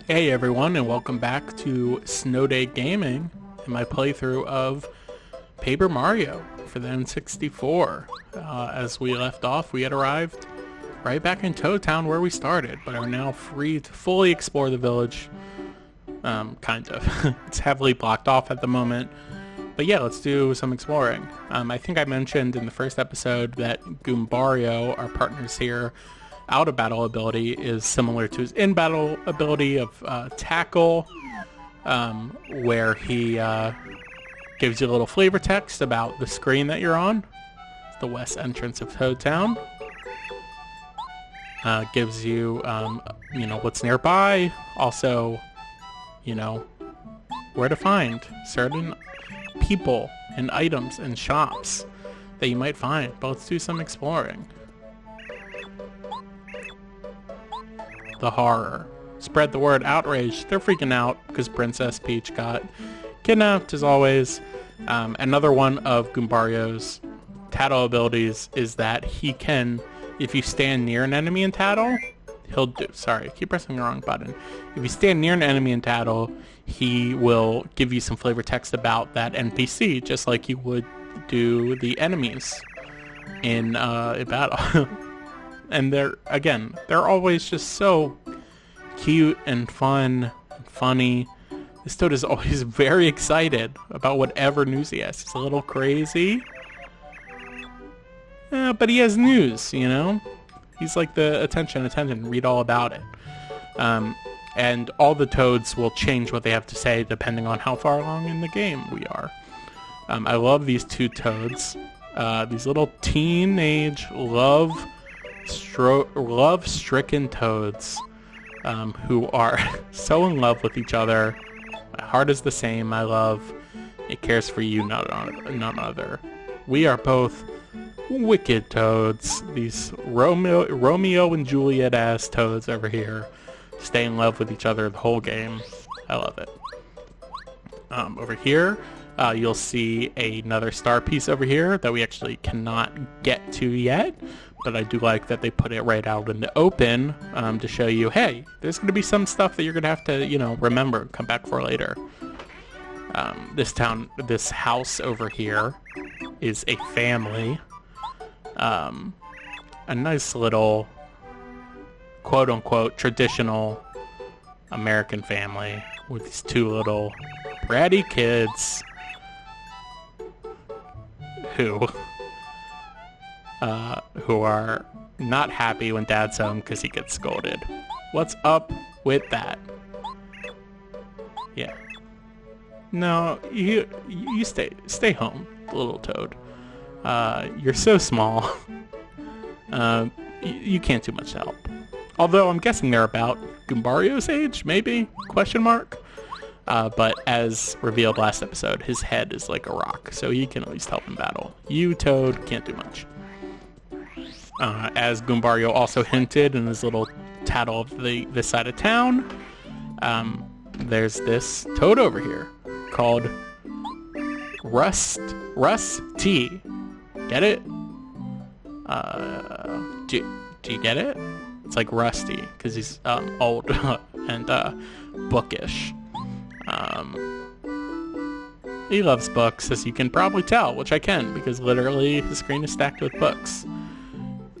Hey everyone, and welcome back to Snow Day Gaming and my playthrough of Paper Mario for the N64. As we left off, we had arrived right back in Toad Town where we started, but are now free to fully explore the village. Kind of. It's heavily blocked off at the moment. But yeah, let's do some exploring. I think I mentioned in the first episode that Goombario, our partners here, out-of-battle ability is similar to his in-battle ability of Tackle, where he gives you a little flavor text about the screen that you're on. It's the west entrance of Toad Town. Gives you, what's nearby. Also, where to find certain people and items and shops that you might find. But let's do some exploring. The horror. Spread the word. Outrage. They're freaking out because Princess Peach got kidnapped, as always. Another one of Goombario's Tattle abilities is that he can, if you stand near an enemy in Tattle, sorry, I keep pressing the wrong button. If you stand near an enemy in Tattle, he will give you some flavor text about that NPC, just like you would do the enemies in a battle. And they're always just so cute and fun and funny. This Toad is always very excited about whatever news he has. He's a little crazy. But he has news, He's like the attention, read all about it. And all the Toads will change what they have to say depending on how far along in the game we are. I love these two Toads. These little teenage love-stricken Toads who are so in love with each other. My heart is the same, my love. It cares for you, none other. We are both wicked Toads. These Romeo and Juliet ass Toads over here stay in love with each other the whole game. I love it. Over here, you'll see another star piece over here that we actually cannot get to yet. But I do like that they put it right out in the open to show you, hey, there's going to be some stuff that you're going to have to, remember, come back for later. This house over here is a family. A nice little, quote-unquote, traditional American family with these two little bratty kids who are not happy when Dad's home because he gets scolded. What's up with that? Yeah. No, you stay home, little Toad. You're so small. You can't do much to help. Although I'm guessing they're about Goombario's age, maybe? Question mark. But as revealed last episode, his head is like a rock, so he can at least help in battle. You, Toad, can't do much. As Goombario also hinted in his little tattle of this side of town, there's this Toad over here called Rusty. Get it? Do you get it? It's like Rusty because he's old and bookish. He loves books, as you can probably tell, which I can because literally his screen is stacked with books.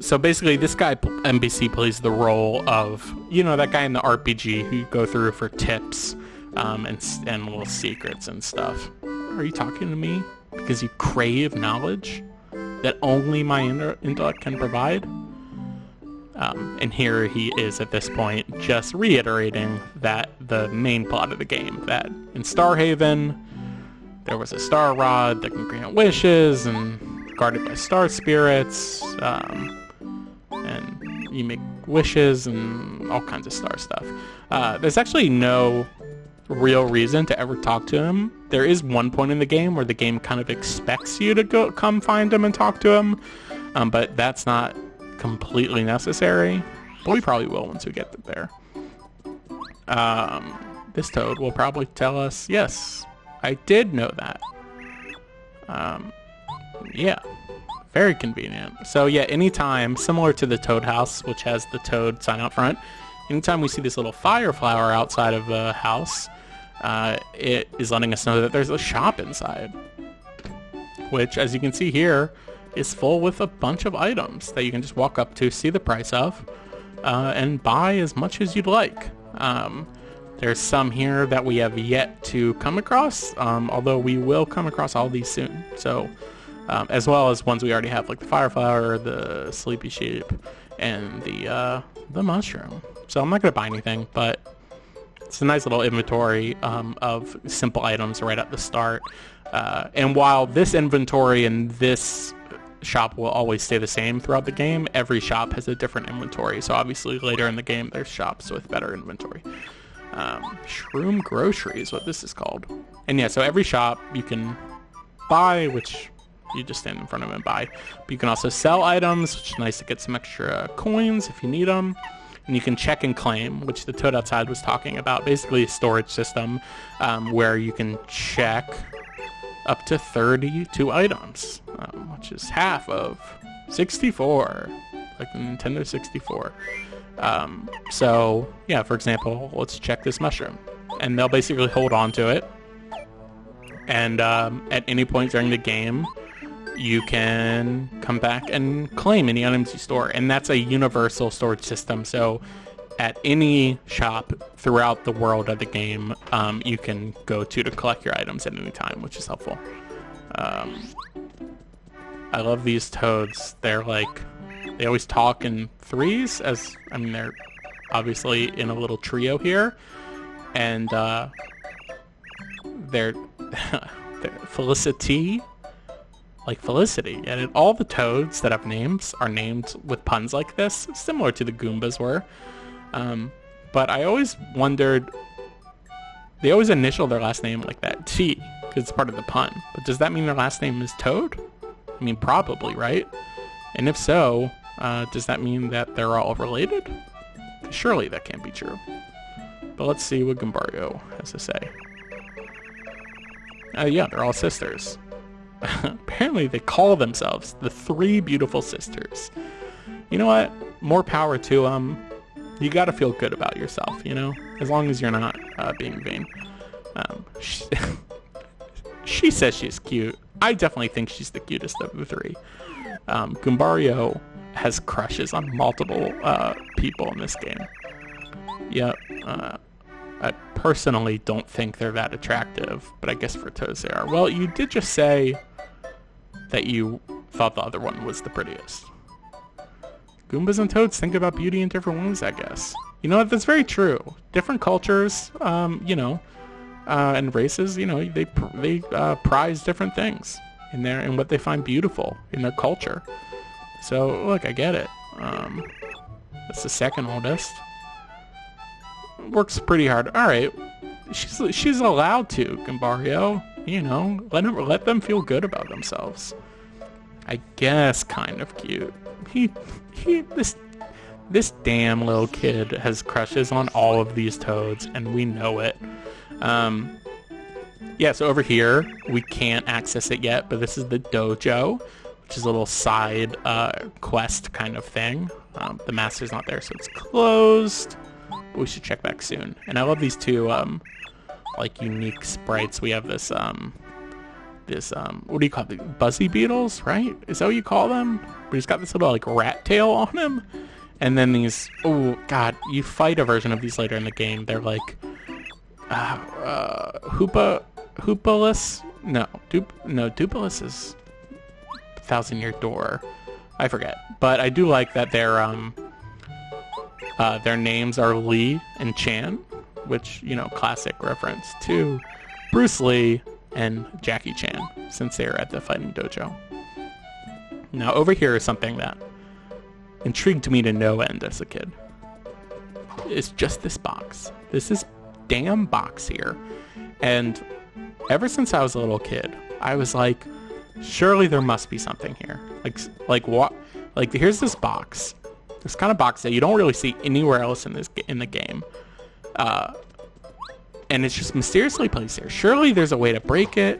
So basically, this guy, NPC, plays the role of, that guy in the RPG who you go through for tips and little secrets and stuff. Are you talking to me because you crave knowledge that only my intellect can provide? And here he is at this point, just reiterating that the main plot of the game, that in Starhaven, there was a star rod that can grant wishes and guarded by star spirits, and you make wishes and all kinds of star stuff. There's actually no real reason to ever talk to him. There is one point in the game where the game kind of expects you to come find him and talk to him, but that's not completely necessary. But we probably will once we get there. This Toad will probably tell us, yes, I did know that. Yeah. Very convenient. So yeah, anytime, similar to the Toad House, which has the Toad sign out front, anytime we see this little fire flower outside of the house, it is letting us know that there's a shop inside, which, as you can see here, is full with a bunch of items that you can just walk up to, see the price of, and buy as much as you'd like. There's some here that we have yet to come across, although we will come across all these soon. So, as well as ones we already have, like the fire flower, the sleepy sheep, and the mushroom. So I'm not going to buy anything, but it's a nice little inventory of simple items right at the start. And while this inventory and this shop will always stay the same throughout the game, every shop has a different inventory. So obviously later in the game, there's shops with better inventory. Shroom Grocery is what this is called. And yeah, so every shop you can buy, which you just stand in front of and buy. But you can also sell items, which is nice to get some extra coins if you need them. And you can check and claim, which the Toad outside was talking about. Basically a storage system where you can check up to 32 items, which is half of 64, like the Nintendo 64. So yeah, for example, let's check this mushroom, and they'll basically hold on to it, and at any point during the game you can come back and claim any items you store, and that's a universal storage system. So at any shop throughout the world of the game, you can go to collect your items at any time, which is helpful. I love these toads. They're like, they always talk in threes, as, I mean, they're obviously in a little trio here, and they're Felicity, like Felicity, and all the toads that have names are named with puns like this, similar to the Goombas were. But I always wondered, they always initial their last name like that, T, because it's part of the pun. But does that mean their last name is Toad? I mean, probably, right? And if so, does that mean that they're all related? Surely that can't be true. But let's see what Goombario has to say. Yeah, they're all sisters. Apparently they call themselves the Three Beautiful Sisters. You know what? More power to them. You gotta feel good about yourself, you know? As long as you're not being vain. She says she's cute. I definitely think she's the cutest of the three. Goombario has crushes on multiple people in this game. Yep. I personally don't think they're that attractive, but I guess for toads they are. Well, you did just say that you thought the other one was the prettiest. Goombas and toads think about beauty in different ways, I guess. You know what? That's very true. Different cultures, you know, and races, you know, they prize different things in what they find beautiful in their culture. So look, I get it. That's the second oldest. Works pretty hard. All right, she's allowed to, Goombario. You know, let them feel good about themselves. I guess kind of cute. This damn little kid has crushes on all of these toads, and we know it. Yeah, so over here we can't access it yet, but this is the dojo, which is a little side quest kind of thing. The master's not there, so it's closed. But we should check back soon. And I love these two like unique sprites. We have this what do you call them? Buzzy beetles, right? Is that what you call them? But he's got this little like rat tail on him. And then these, oh god, you fight a version of these later in the game. They're like Hoopalus? No, Dupalus is Thousand Year Door. I forget. But I do like that their names are Lee and Chan, which, you know, classic reference to Bruce Lee and Jackie Chan, since they are at the fighting dojo. Now over here is something that intrigued me to no end as a kid. It's just this box. This is damn box here. And ever since I was a little kid, I was like, surely there must be something here. Like what? Like, here's this box. This kind of box that you don't really see anywhere else in the game. And it's just mysteriously placed here. Surely there's a way to break it,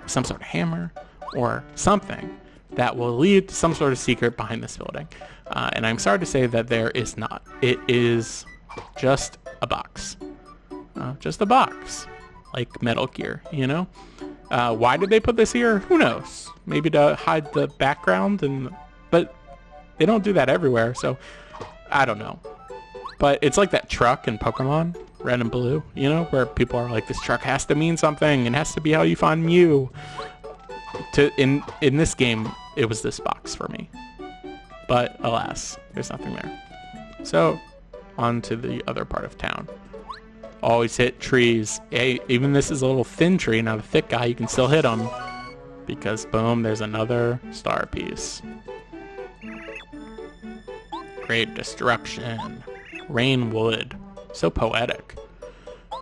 some sort of hammer, or something that will lead to some sort of secret behind this building. And I'm sorry to say that there is not. It is Just a box. Just a box. Like Metal Gear, you know? Why did they put this here? Who knows? Maybe to hide the background, but they don't do that everywhere, so I don't know. But it's like that truck in Pokemon, Red and Blue, you know, where people are like, this truck has to mean something, and has to be how you find Mew. In this game, it was this box for me. But alas, there's nothing there. So, on to the other part of town. Always hit trees. Hey, even this is a little thin tree, not a thick guy, you can still hit him. Because boom, there's another star piece. Great destruction. Rain wood. So poetic.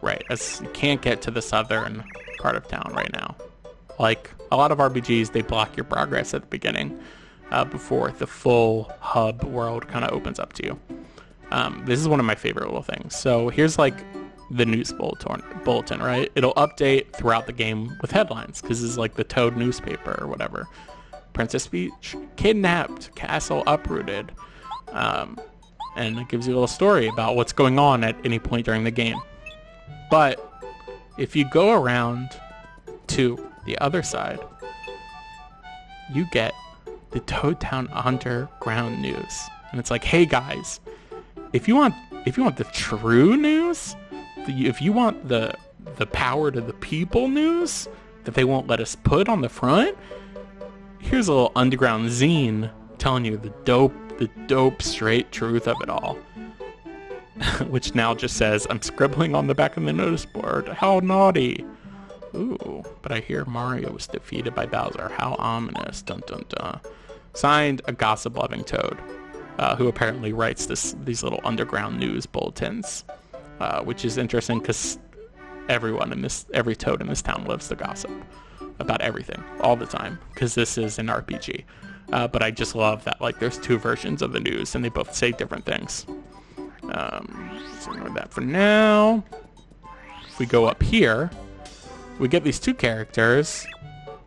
Right, as you can't get to the southern part of town right now. Like a lot of RPGs, they block your progress at the beginning before the full hub world kind of opens up to you. This is one of my favorite little things. So here's like the news bulletin, right? It'll update throughout the game with headlines because this is like the Toad newspaper or whatever. Princess Peach kidnapped, castle uprooted. And it gives you a little story about what's going on at any point during the game. But if you go around to the other side, you get the Toad Town Underground news. And it's like, hey guys, if you want the true news, if you want the power to the people news that they won't let us put on the front, here's a little underground zine telling you the dope straight truth of it all. Which now just says, I'm scribbling on the back of the notice board. How naughty. Ooh, but I hear Mario was defeated by Bowser. How ominous. Dun dun dun. Signed, a gossip-loving Toad, who apparently writes these little underground news bulletins, which is interesting because every Toad in this town lives to gossip about everything all the time, because this is an RPG. But I just love that like there's two versions of the news and they both say different things. Let's ignore that for now. If we go up here, we get these two characters.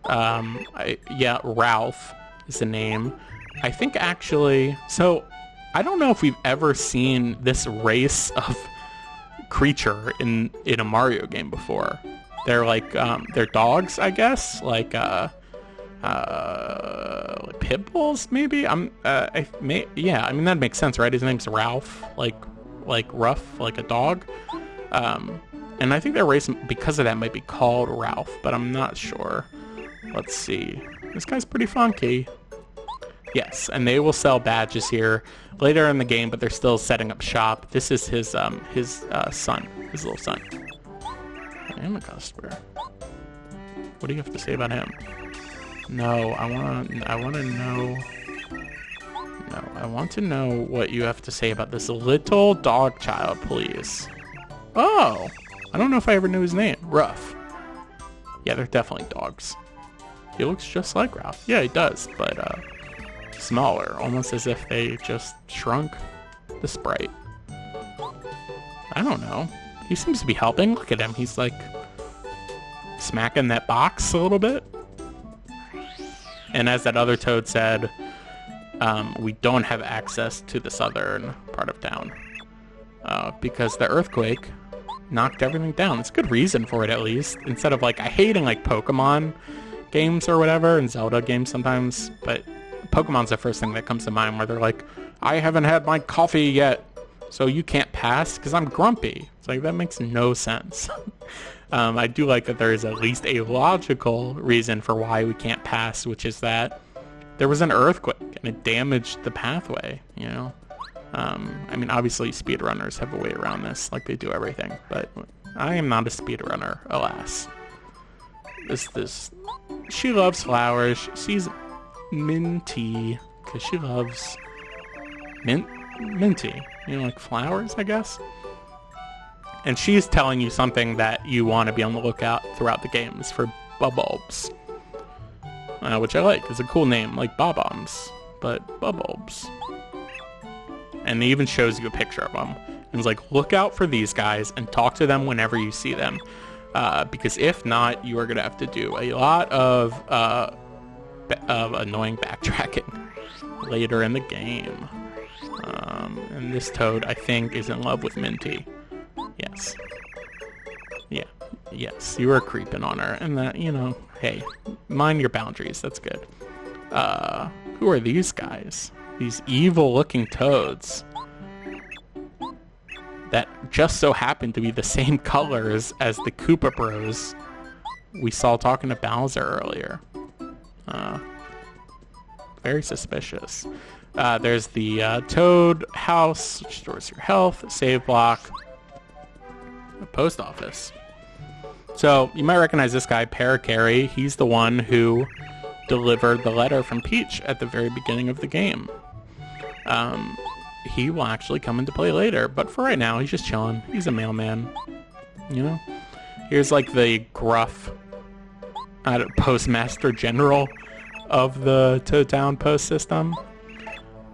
Ralph is the name. I think actually, so I don't know if we've ever seen this race of creature in a Mario game before. They're like they're dogs, I guess, like pit bulls maybe. I mean that makes sense, right? His name's Ralph, like rough, like a dog. And I think their race because of that might be called Ralph, but I'm not sure. Let's see. This guy's pretty funky. Yes, and they will sell badges here later in the game, but they're still setting up shop. This is his son, his little son. I am a customer. What do you have to say about him? No, I want to know what you have to say about this little dog child, please. Oh, I don't know if I ever knew his name. Ruff. Yeah, they're definitely dogs. He looks just like Ralph. Yeah, he does, but smaller, almost as if they just shrunk the sprite. I don't know. He seems to be helping. Look at him. He's like smacking that box a little bit. And as that other Toad said, we don't have access to the southern part of town because the earthquake knocked everything down. It's a good reason for it, at least. Instead of like, I hating like Pokemon games or whatever, and Zelda games sometimes, but Pokemon's the first thing that comes to mind where they're like, I haven't had my coffee yet, so you can't pass because I'm grumpy. It's like, that makes no sense. I do like that there is at least a logical reason for why we can't pass, which is that there was an earthquake and it damaged the pathway, you know? I mean, obviously speedrunners have a way around this, like they do everything, but I am not a speedrunner, alas. She loves flowers. She's minty, because she loves minty, you know, like flowers, I guess? And she's telling you something that you want to be on the lookout throughout the game is for Bubulbs. Which I like. It's a cool name, like Bob-Ombs, but Bubulbs. And it even shows you a picture of them. And it's like, look out for these guys and talk to them whenever you see them. Because if not, you are going to have to do a lot of annoying backtracking later in the game. And this toad, I think, is in love with Minty. Yes. Yeah. Yes, you were creeping on her. And that, hey, mind your boundaries. That's good. Who are these guys? These evil-looking toads that just so happen to be the same colors as the Koopa Bros we saw talking to Bowser earlier. Very suspicious. There's the Toad House, which stores your health, save block, a post office. So you might recognize this guy, Parakarry. He's the one who delivered the letter from Peach at the very beginning of the game. He will actually come into play later, but for right now, he's just chilling. He's a mailman, Here's like the gruff postmaster general of the Toad Town post system.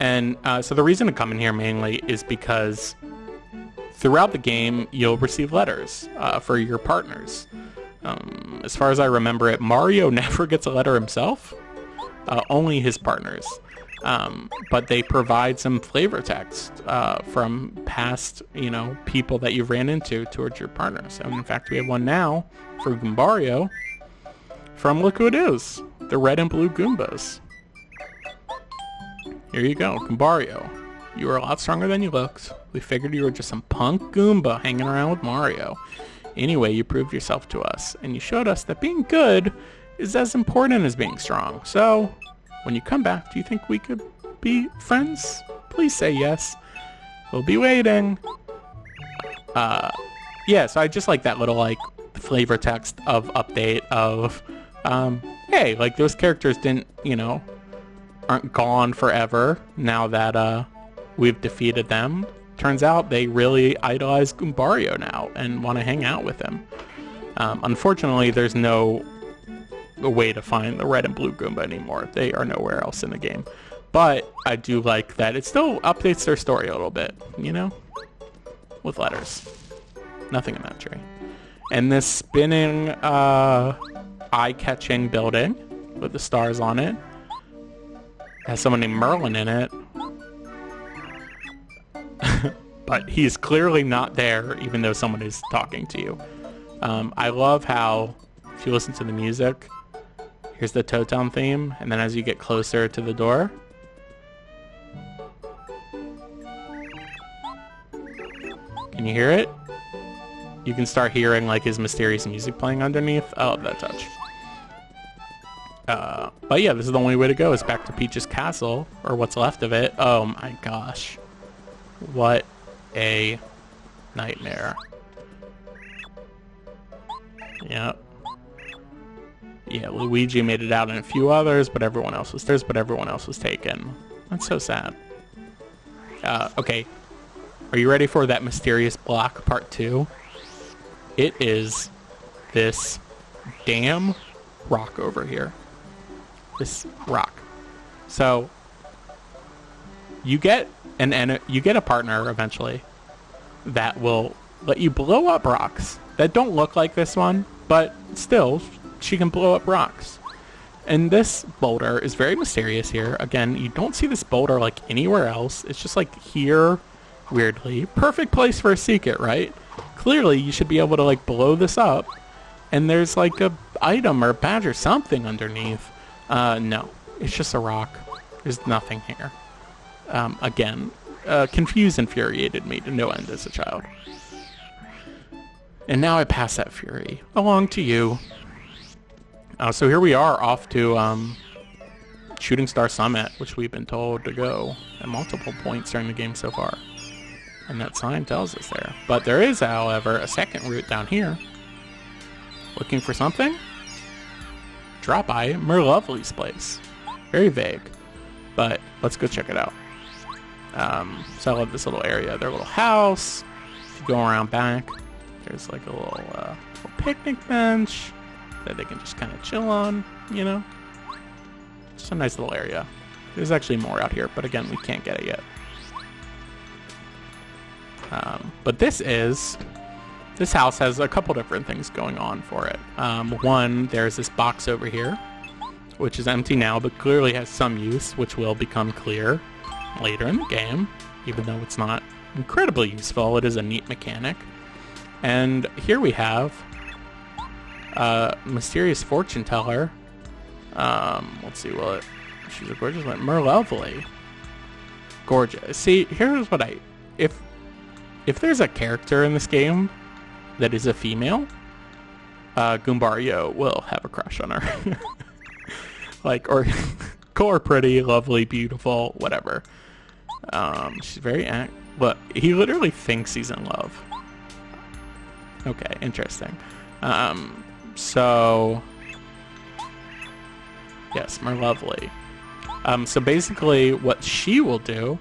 And so the reason to come in here mainly is because throughout the game, you'll receive letters for your partners. As far as I remember it, Mario never gets a letter himself, only his partners. But they provide some flavor text from past, people that you've ran into towards your partners. And in fact, we have one now for Goombario from, look who it is, the red and blue Goombas. Here you go, Goombario. You were a lot stronger than you looked. We figured you were just some punk Goomba hanging around with Mario. Anyway, you proved yourself to us, and you showed us that being good is as important as being strong. So, when you come back, do you think we could be friends? Please say yes. We'll be waiting. Yeah, so I just like that little, flavor text of update of, hey, those characters didn't, aren't gone forever now that, we've defeated them. Turns out they really idolize Goombario now and want to hang out with him. Unfortunately, there's no way to find the red and blue Goomba anymore. They are nowhere else in the game. But I do like that it still updates their story a little bit, with letters. Nothing in that tree. And this spinning, eye-catching building with the stars on it has someone named Merlin in it. But he's clearly not there, even though someone is talking to you. I love how, if you listen to the music, here's the Toad Town theme, and then as you get closer to the door, can you hear it? You can start hearing his mysterious music playing underneath. I love that touch. But yeah, this is the only way to go, is back to Peach's castle, or what's left of it. Oh my gosh. What a nightmare. Yep. Yeah, Luigi made it out and a few others, but everyone else was taken. That's so sad. Okay. Are you ready for that mysterious block part 2? It is this damn rock over here. This rock. So you get a partner eventually that will let you blow up rocks that don't look like this one, but still she can blow up rocks. And this boulder is very mysterious here. Again, you don't see this boulder anywhere else. It's just here, weirdly. Perfect place for a secret, right? Clearly you should be able to blow this up and there's a item or a badge or something underneath. No, it's just a rock. There's nothing here. Again, confused infuriated me to no end as a child. And now I pass that fury along to you. So here we are off to Shooting Star Summit, which we've been told to go at multiple points during the game so far. And that sign tells us there. But there is, however, a second route down here. Looking for something? Drop by Merlovely's place. Very vague. But let's go check it out. So I love this little area. Their little house. If you go around back, there's a little picnic bench that they can just kind of chill on, Just a nice little area. There's actually more out here, but again, we can't get it yet. But this house has a couple different things going on for it. One, there's this box over here, which is empty now, but clearly has some use, which will become clear later in the game. even though it's not incredibly useful. It is a neat mechanic. And here we have Mysterious Fortune Teller. Let's see, she's a gorgeous one. Merlovely. Gorgeous. See, here's what if there's a character in this game that is a female, Goombario will have a crush on her. Like, or cool or pretty, lovely, beautiful, whatever. She's very but he literally thinks he's in love. Okay, interesting. So yes, Merlovely. So basically what she will do,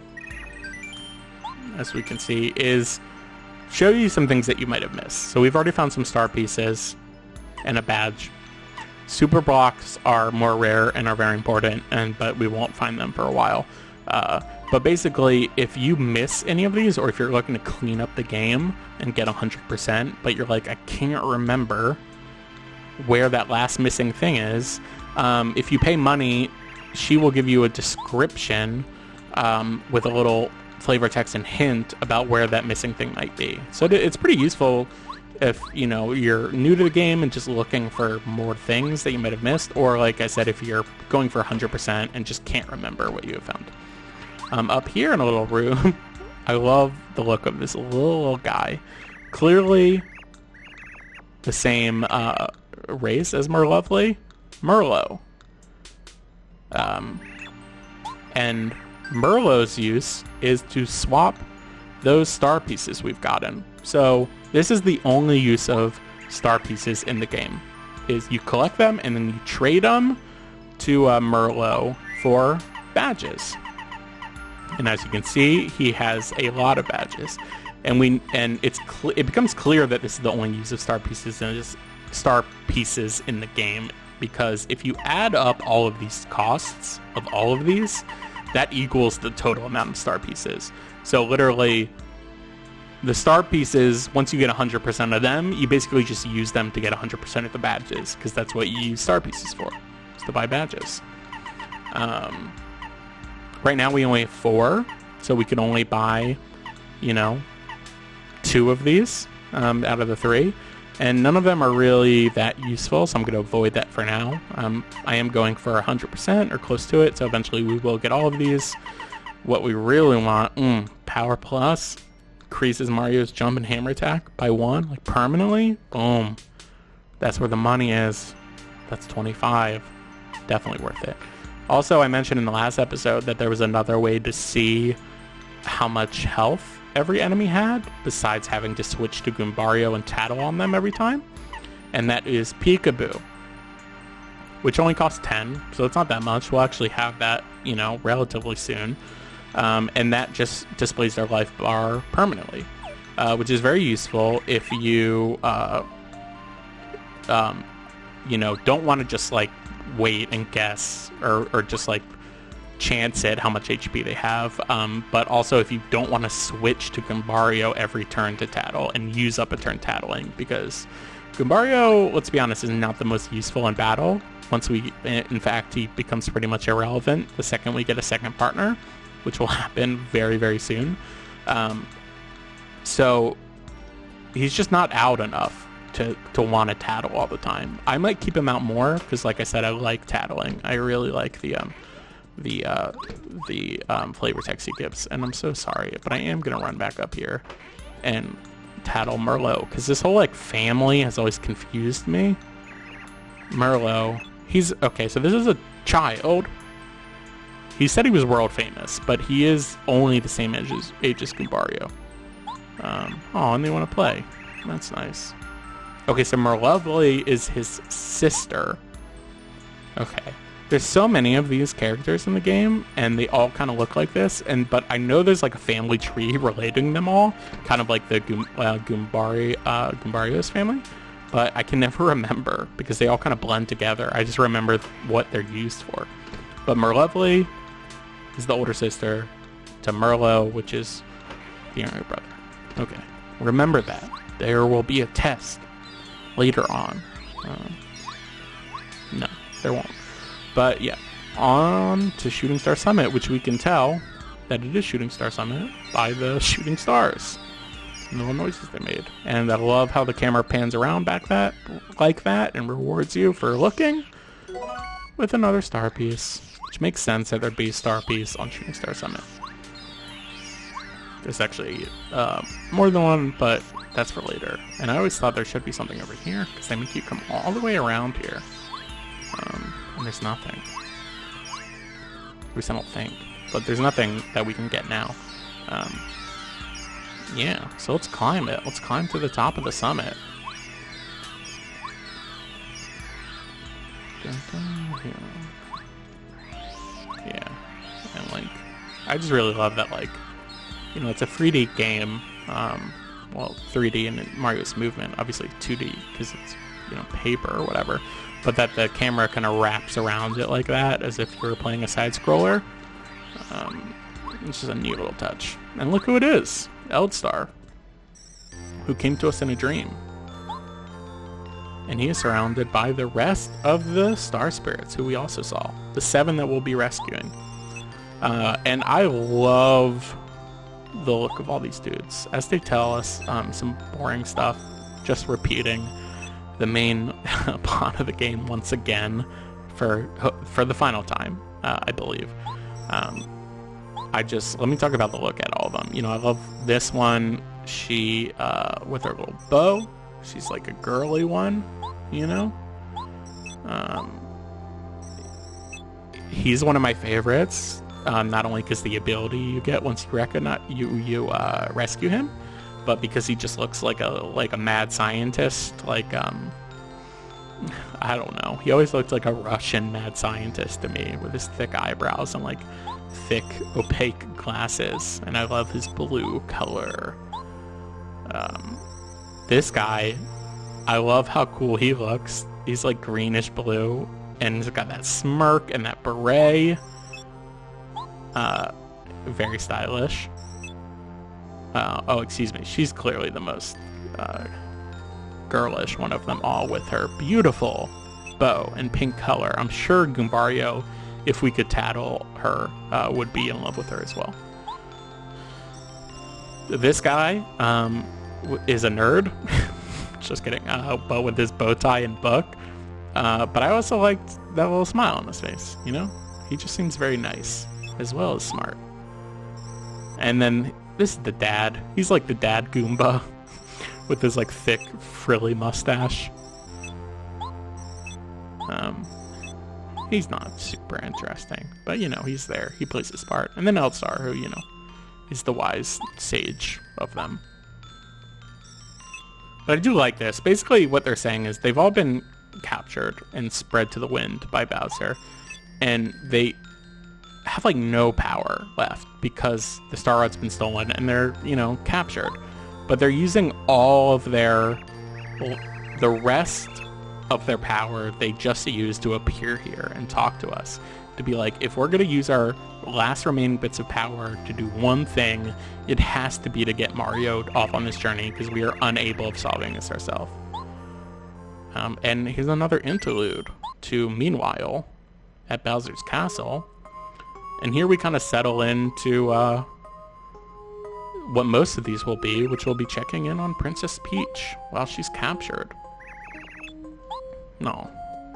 as we can see, is show you some things that you might have missed. So we've already found some star pieces and a badge. Super blocks are more rare and are very important, but we won't find them for a while. But basically, if you miss any of these, or if you're looking to clean up the game and get 100%, but you're like, I can't remember where that last missing thing is, if you pay money, she will give you a description with a little flavor text and hint about where that missing thing might be. So it's pretty useful if, you know, you're new to the game and just looking for more things that you might have missed, or like I said, if you're going for 100% and just can't remember what you have found. Up here in a little room, I love the look of this little guy. Clearly the same race as Merlovely, Merlo. And Merlo's use is to swap those star pieces we've gotten. So this is the only use of star pieces in the game, is you collect them and then you trade them to Merlo for badges. And as you can see, he has a lot of badges, and it becomes clear that this is the only use of star pieces in the game, because if you add up all of these costs of all of these, that equals the total amount of star pieces. So literally, the star pieces, once you get 100% of them, you basically just use them to get 100% of the badges, because that's what you use star pieces for, is to buy badges. Right now we only have 4, so we can only buy, 2 of these out of the 3. And none of them are really that useful, so I'm going to avoid that for now. I am going for 100% or close to it, so eventually we will get all of these. What we really want, Power Plus, increases Mario's jump and hammer attack by 1, like permanently. Boom. That's where the money is. That's 25. Definitely worth it. Also, I mentioned in the last episode that there was another way to see how much health every enemy had, besides having to switch to Goombario and tattle on them every time, and that is Peekaboo, which only costs 10, so it's not that much. We'll actually have that, relatively soon, and that just displays their life bar permanently, which is very useful if you, don't want to just, wait and guess, or just, chance it how much HP they have, but also if you don't want to switch to Goombario every turn to tattle and use up a turn tattling, because Goombario, let's be honest, is not the most useful in battle. In fact, he becomes pretty much irrelevant the second we get a second partner, which will happen very, very soon. So he's just not out enough to want to tattle all the time. I might keep him out more because, like I said, I like tattling. I really like the flavor text he gives, and I'm so sorry, but I am gonna run back up here and tattle Merlo, because this whole family has always confused me. Merlo, he's okay, so this is a child. He said he was world famous, but he is only the same age as Goombario. And they want to play. That's nice. Okay, so Merlovely is his sister. Okay. There's so many of these characters in the game, and they all kind of look like this, but I know there's a family tree relating them all, kind of like the Goombario's family, but I can never remember because they all kind of blend together. I just remember what they're used for. But Merlovely is the older sister to Merlo, which is the younger brother. Okay, remember that. There will be a test later on. No, there won't. But yeah, on to Shooting Star Summit, which we can tell that it is Shooting Star Summit by the Shooting Stars. And the little noises they made. And I love how the camera pans around like that and rewards you for looking with another star piece. Which makes sense that there'd be a star piece on Shooting Star Summit. There's actually more than one, but that's for later. And I always thought there should be something over here, because they make you come all the way around here. And there's nothing. At least I don't think. But there's nothing that we can get now. Yeah, so let's climb it. Let's climb to the top of the summit. Yeah, and like, I just really love that, like, you know, it's a 3D game. Well, 3D in Mario's movement, obviously 2D because it's, you know, paper or whatever. But that the camera kind of wraps around it like that, as if you were playing a side scroller. It's just a neat little touch. And look who it is, Eldstar, who came to us in a dream. And he is surrounded by the rest of the Star Spirits, who we also saw. The 7 that we'll be rescuing. And I love the look of all these dudes. As they tell us some boring stuff, just repeating the main plot of the game once again for the final time, I believe. Let me talk about the look at all of them. You know, I love this one. She, with her little bow, she's like a girly one, you know? He's one of my favorites, not only because the ability you get once you rescue him, but because he just looks like a mad scientist, like, I don't know. He always looked like a Russian mad scientist to me, with his thick eyebrows and like thick opaque glasses, and I love his blue color. This guy, I love how cool he looks. He's like greenish blue, and he's got that smirk and that beret. Very stylish. Oh, excuse me. She's clearly the most girlish one of them all, with her beautiful bow and pink color. I'm sure Goombario, if we could tattle her, would be in love with her as well. This guy is a nerd. Just kidding. But with his bow tie and book. But I also liked that little smile on his face, you know? He just seems very nice, as well as smart. And then this is the dad. He's like the dad Goomba with his like thick frilly mustache. He's not super interesting, but you know, he's there. He plays his part. And then Eldstar, who, you know, is the wise sage of them. But I do like this. Basically what they're saying is they've all been captured and spread to the wind by Bowser, and they have like no power left because the Star Rod's been stolen and they're, you know, captured. But they're using all of the rest of their power they just used to appear here and talk to us, to be like, if we're going to use our last remaining bits of power to do one thing, it has to be to get Mario off on this journey, because we are unable of solving this ourselves. And here's another interlude to Meanwhile at Bowser's Castle. And here we kind of settle into what most of these will be, which will be checking in on Princess Peach while she's captured. No,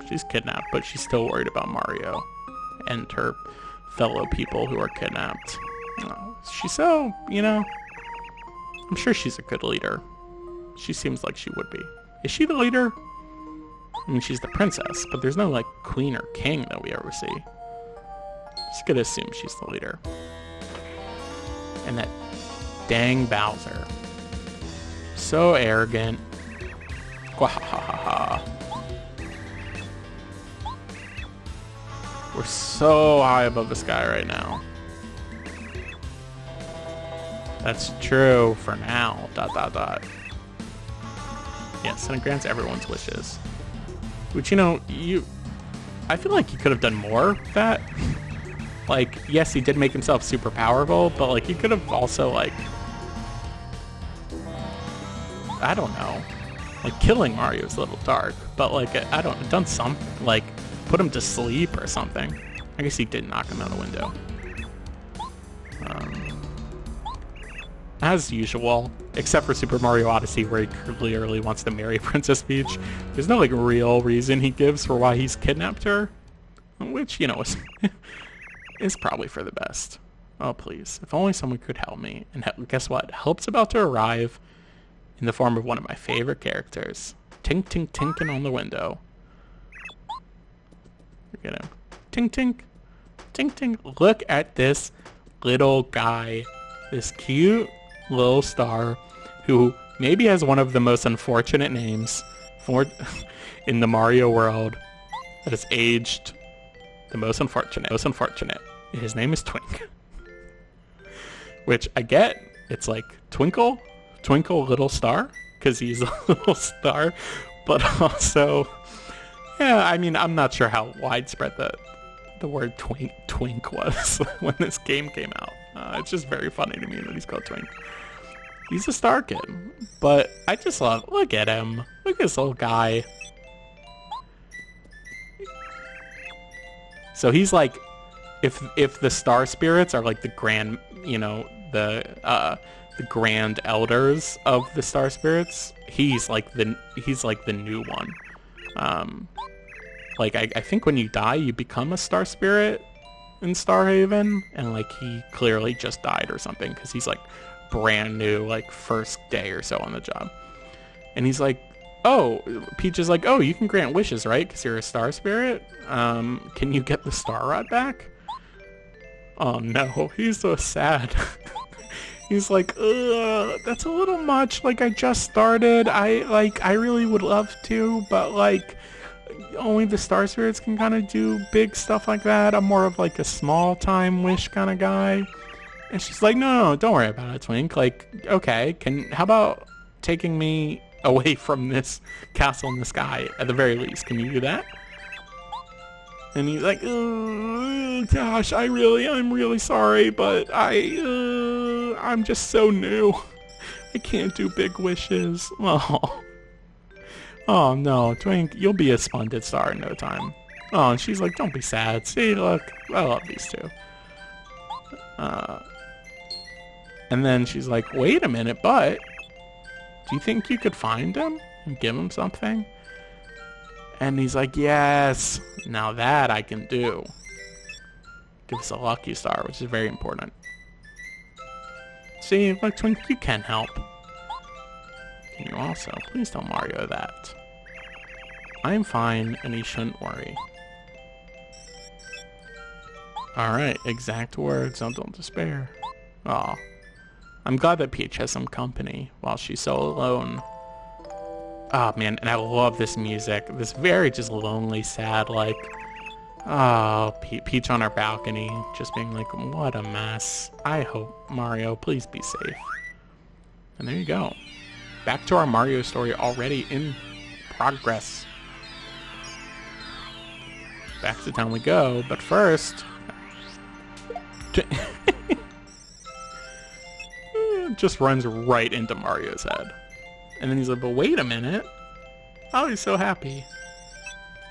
she's kidnapped, but she's still worried about Mario and her fellow people who are kidnapped. She's so, you know, I'm sure she's a good leader. She seems like she would be. Is she the leader? I mean, she's the princess, but there's no, like, queen or king that we ever see. Just gonna assume she's the leader. And that dang Bowser. So arrogant. Wahahaha. We're so high above the sky right now. That's true for now. ... Yes, and it grants everyone's wishes. Which, you know, I feel like he could have done more of that. Like, yes, he did make himself super powerful, but, like, he could have also, like, I don't know. Like, killing Mario is a little dark, but, like, I don't, done something, like, put him to sleep or something. I guess he did knock him out a window. as usual, except for Super Mario Odyssey, where he clearly wants to marry Princess Peach. There's no, like, real reason he gives for why he's kidnapped her, which, you know, is probably for the best. Oh, please. If only someone could help me. And guess what? Help's about to arrive in the form of one of my favorite characters. Tink, tink, tinking on the window. Look at him. Tink, tink. Tink, tink. Look at this little guy. This cute little star who maybe has one of the most unfortunate names in the Mario world that has aged the most unfortunate. His name is Twink. Which I get. It's like Twinkle Little Star, because he's a little star. But also, yeah, I mean, I'm not sure how widespread the word twink was when this game came out. It's just very funny to me that he's called Twink. He's a star kid, but I just look at him. Look at this little guy. So he's like, if the star spirits are like the grand, you know, the grand elders of the star spirits, he's like the new one. Like I think when you die, you become a star spirit in Starhaven, and like he clearly just died or something, because he's like brand new, like first day or so on the job. And he's like, oh, Peach is like, oh, you can grant wishes, right? Because you're a star spirit. Can you get the star rod back? Oh no, he's so sad. He's like, ugh, that's a little much. Like, I just started. I really would love to, but like, only the star spirits can kind of do big stuff like that. I'm more of like a small time wish kind of guy. And she's like, no, don't worry about it, Twink. Like, okay, how about taking me away from this castle in the sky at the very least? Can you do that? And he's like, oh, gosh, I'm really sorry, but I'm just so new. I can't do big wishes. Oh no, Twink, you'll be a splendid star in no time. Oh, and she's like, don't be sad. See, look, I love these two. And then she's like, wait a minute, but do you think you could find him and give him something? And he's like, yes, now that I can do. Give us a lucky star, which is very important. See, look, Twink, you can help. Can you also? Please tell Mario that. I'm fine, and he shouldn't worry. Alright, exact words, don't despair. Aw. I'm glad that Peach has some company while she's so alone. Oh man, and I love this music. This very just lonely, sad, like, oh, Peach on our balcony, just being like, what a mess. I hope, Mario, please be safe. And there you go. Back to our Mario story already in progress. Back to town we go, but first... just runs right into Mario's head. And then he's like, but wait a minute. Oh, he's so happy.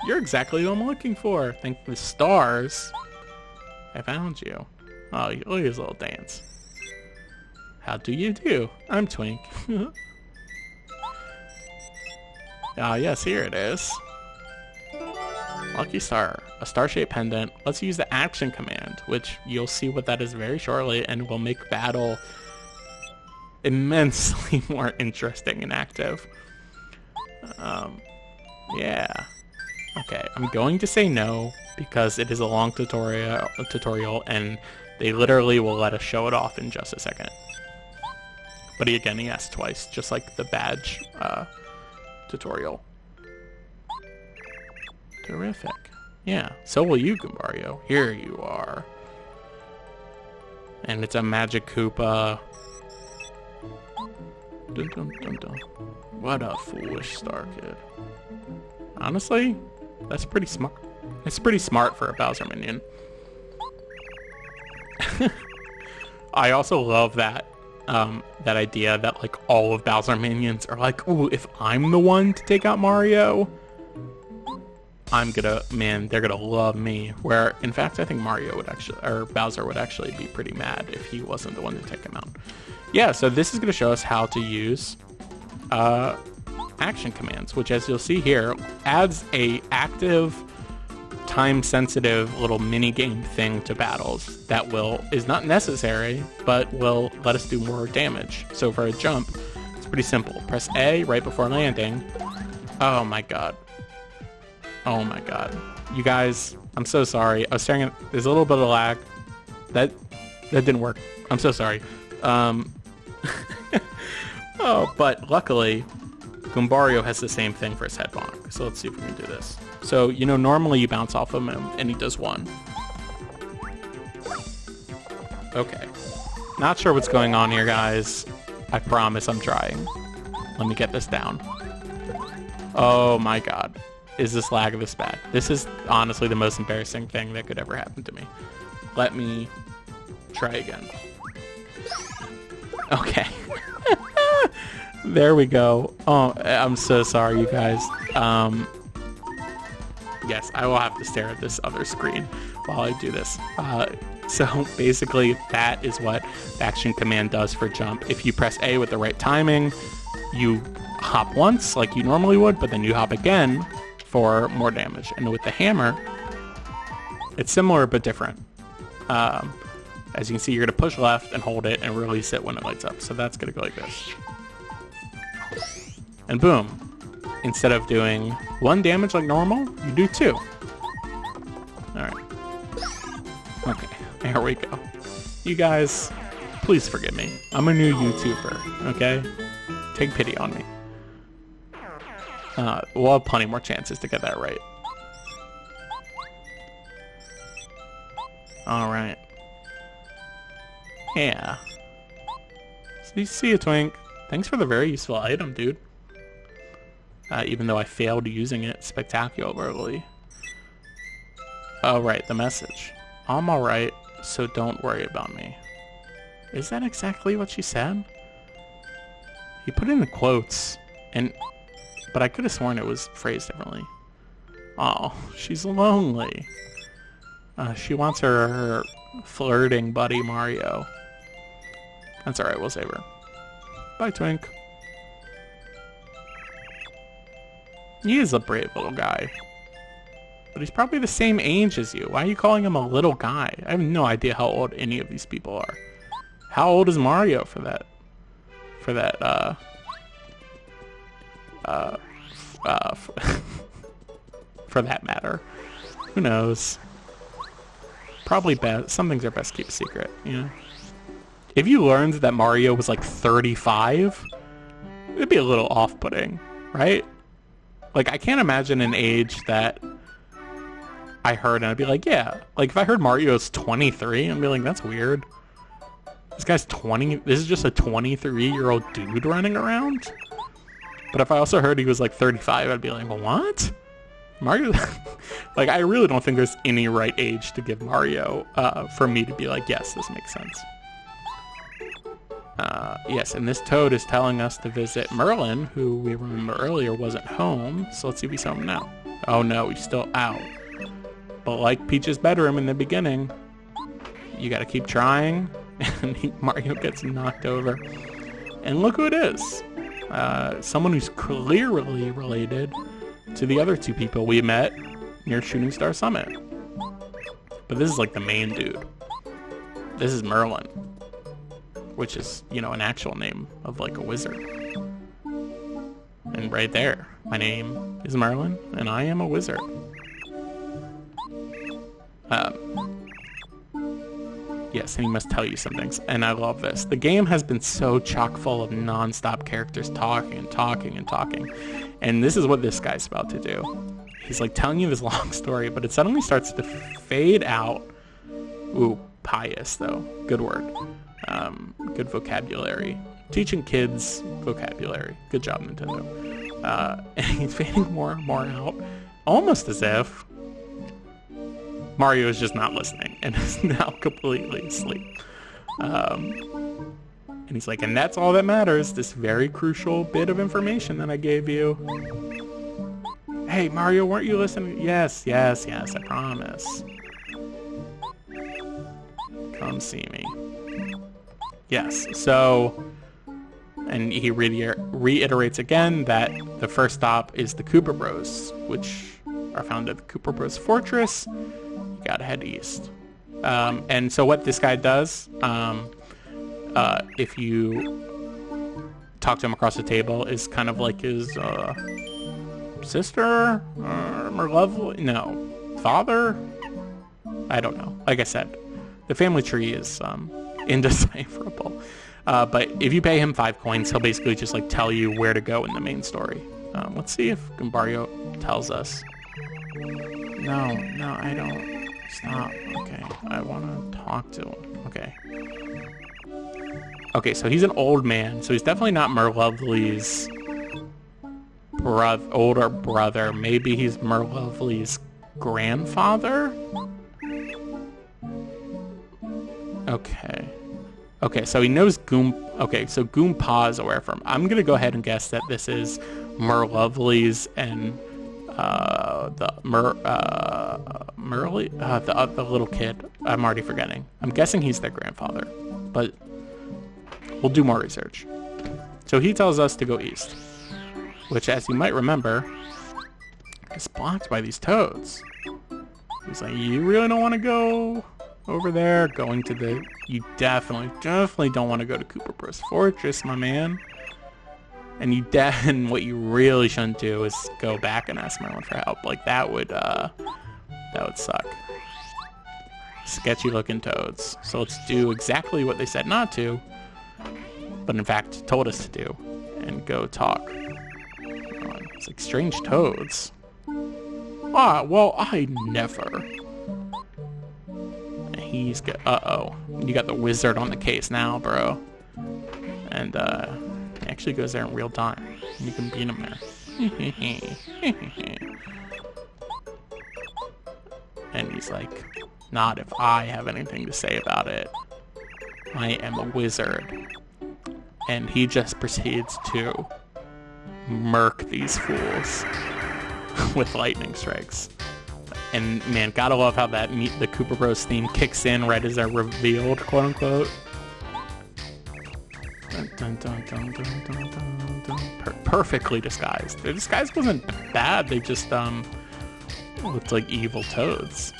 You're exactly what I'm looking for. Thank the stars. I found you. Oh, look at his little dance. How do you do? I'm Twink. Ah, yes, here it is. Lucky Star, a star-shaped pendant. Let's use the action command, which you'll see what that is very shortly, and will make battle immensely more interesting and active. Yeah. Okay, I'm going to say no, because it is a long tutorial, and they literally will let us show it off in just a second. But again, he asked twice, just like the badge tutorial. Terrific. Yeah, so will you, Goombario. Here you are. And it's a magic Koopa. Dun, dun, dun, dun. What a foolish star kid. Honestly, that's pretty smart. It's pretty smart for a Bowser minion. I also love that that idea that like all of Bowser minions are like, ooh, if I'm the one to take out Mario, they're gonna love me. Where in fact I think Bowser would actually be pretty mad if he wasn't the one to take him out. yeah, so this is going to show us how to use action commands, which, as you'll see here, adds a active, time-sensitive little mini-game thing to battles that is not necessary, but will let us do more damage. So for a jump, it's pretty simple. Press A right before landing. Oh my god. Oh my god. You guys, I'm so sorry. I was staring at... There's a little bit of lag. That didn't work. I'm so sorry. Oh, but luckily, Goombario has the same thing for his head bonk. So let's see if we can do this. So, you know, normally you bounce off of him and he does 1. Okay. Not sure what's going on here, guys. I promise I'm trying. Let me get this down. Oh my god. Is this lag this bad? This is honestly the most embarrassing thing that could ever happen to me. Let me try again. Okay. There we go. Oh, I'm so sorry, you guys. Yes, I will have to stare at this other screen while I do this. So basically, that is what the action command does for jump. If you press A with the right timing, you hop once like you normally would, but then you hop again for more damage. And with the hammer, it's similar but different. As you can see, you're going to push left and hold it and release it when it lights up. So that's going to go like this. And boom. Instead of doing 1 damage like normal, you do 2. Alright. Okay, there we go. You guys, please forgive me. I'm a new YouTuber, okay? Take pity on me. We'll have plenty more chances to get that right. Alright. Yeah. See you, Twink. Thanks for the very useful item, dude. Even though I failed using it spectacularly. Oh, right, the message. I'm alright, so don't worry about me. Is that exactly what she said? He put in the quotes, but I could have sworn it was phrased differently. Oh, she's lonely. She wants her flirting buddy Mario. That's alright, we'll save her. Bye, Twink. He is a brave little guy. But he's probably the same age as you. Why are you calling him a little guy? I have no idea how old any of these people are. How old is Mario for that? For that matter. Who knows? Probably best. Some things are best keep a secret, you know? If you learned that Mario was like 35, it'd be a little off-putting, right? Like, I can't imagine an age that I heard and I'd be like, yeah. Like, if I heard Mario's 23, I'd be like, that's weird. This guy's 20. This is just a 23-year-old dude running around? But if I also heard he was like 35, I'd be like, well, what? Mario? Like, I really don't think there's any right age to give Mario for me to be like, yes, this makes sense. Yes, and this toad is telling us to visit Merlin, who we remember earlier wasn't home. So let's see if we saw him now. Oh no, he's still out. But like Peach's bedroom in the beginning, you gotta keep trying, and Mario gets knocked over. And look who it is. Someone who's clearly related to the other 2 people we met near Shooting Star Summit. But this is like the main dude. This is Merlin. Which is, you know, an actual name of like a wizard. And right there, my name is Merlin, and I am a wizard. Yes, and he must tell you some things, and I love this. The game has been so chock full of non-stop characters talking and talking and talking, and this is what this guy's about to do. He's like telling you this long story, but it suddenly starts to fade out. Ooh, pious though. Good word. Good vocabulary. Teaching kids vocabulary. Good job, Nintendo. And he's fading more and more out, almost as if Mario is just not listening and is now completely asleep. And he's like, and that's all that matters, this very crucial bit of information that I gave you. Hey, Mario, weren't you listening? Yes, I promise. Come see me. Yes. So, and he reiterates again that the first stop is the Koopa Bros, which are found at the Koopa Bros Fortress. You gotta head east. And so what this guy does, if you talk to him across the table, is kind of like his sister, or lovely, no, father. I don't know. Like I said, the family tree is indecipherable. But if you pay him 5 coins, he'll basically just like tell you where to go in the main story. Let's see if Gumbario tells us. No, I don't. Stop. Okay, I want to talk to him. Okay, so he's an old man, so he's definitely not Merlovely's older brother. Maybe he's Merlovely's grandfather? Okay, so he knows Okay, so Goompa is aware from. I'm gonna go ahead and guess that this is Merlovely's and the little kid. I'm already forgetting. I'm guessing he's their grandfather, but we'll do more research. So he tells us to go east, which, as you might remember, is blocked by these toads. He's like, you really don't want to go over there? You definitely don't want to go to Koopa Bros Fortress, my man. And what you really shouldn't do is go back and ask Merlin for help. Like, that would suck. Sketchy looking toads. So let's do exactly what they said not to, but in fact told us to do, and go talk. It's like strange toads. Well, I never. He's got, you got the wizard on the case now, bro. And he actually goes there in real time. You can beat him there. And he's like, not if I have anything to say about it. I am a wizard. And he just proceeds to murk these fools with lightning strikes. And man, gotta love how that the Koopa Bros theme kicks in right as they're revealed, quote unquote. Dun, dun, dun, dun, dun, dun, dun. Perfectly disguised. Their disguise wasn't bad. They just looked like evil toads.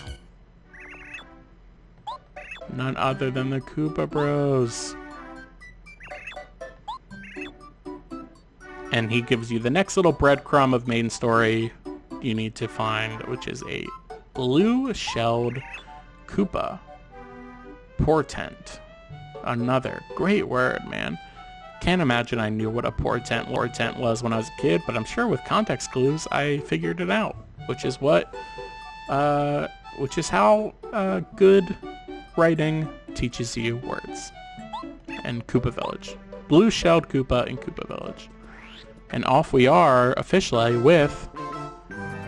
None other than the Koopa Bros. And he gives you the next little breadcrumb of main story you need to find, which is a blue-shelled Koopa portent. Another great word, man. Can't imagine I knew what a portent was when I was a kid, but I'm sure with context clues I figured it out, which is how good writing teaches you words. And Koopa Village. Blue-shelled Koopa in Koopa Village. And off we are officially with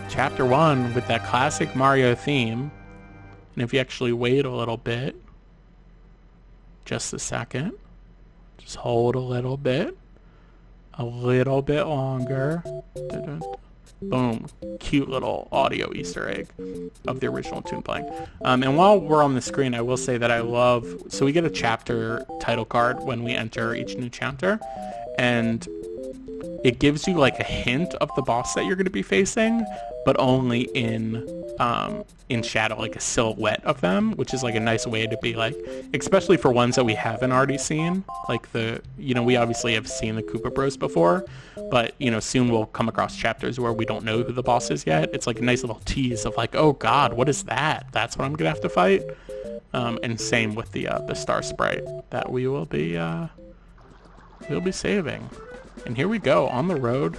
Chapter 1 with that classic Mario theme. And if you actually wait a little bit, just a second, just hold a little bit longer. Boom. Cute little audio Easter egg of the original tune playing. And while we're on the screen, I will say that so we get a chapter title card when we enter each new chapter, and it gives you like a hint of the boss that you're going to be facing, but only in shadow, like a silhouette of them, which is like a nice way to be like, especially for ones that we haven't already seen. Like we obviously have seen the Koopa Bros before, but soon we'll come across chapters where we don't know who the boss is yet. It's like a nice little tease of like, oh God, what is that? That's what I'm gonna have to fight. And same with the star sprite that we'll be saving. And here we go on the road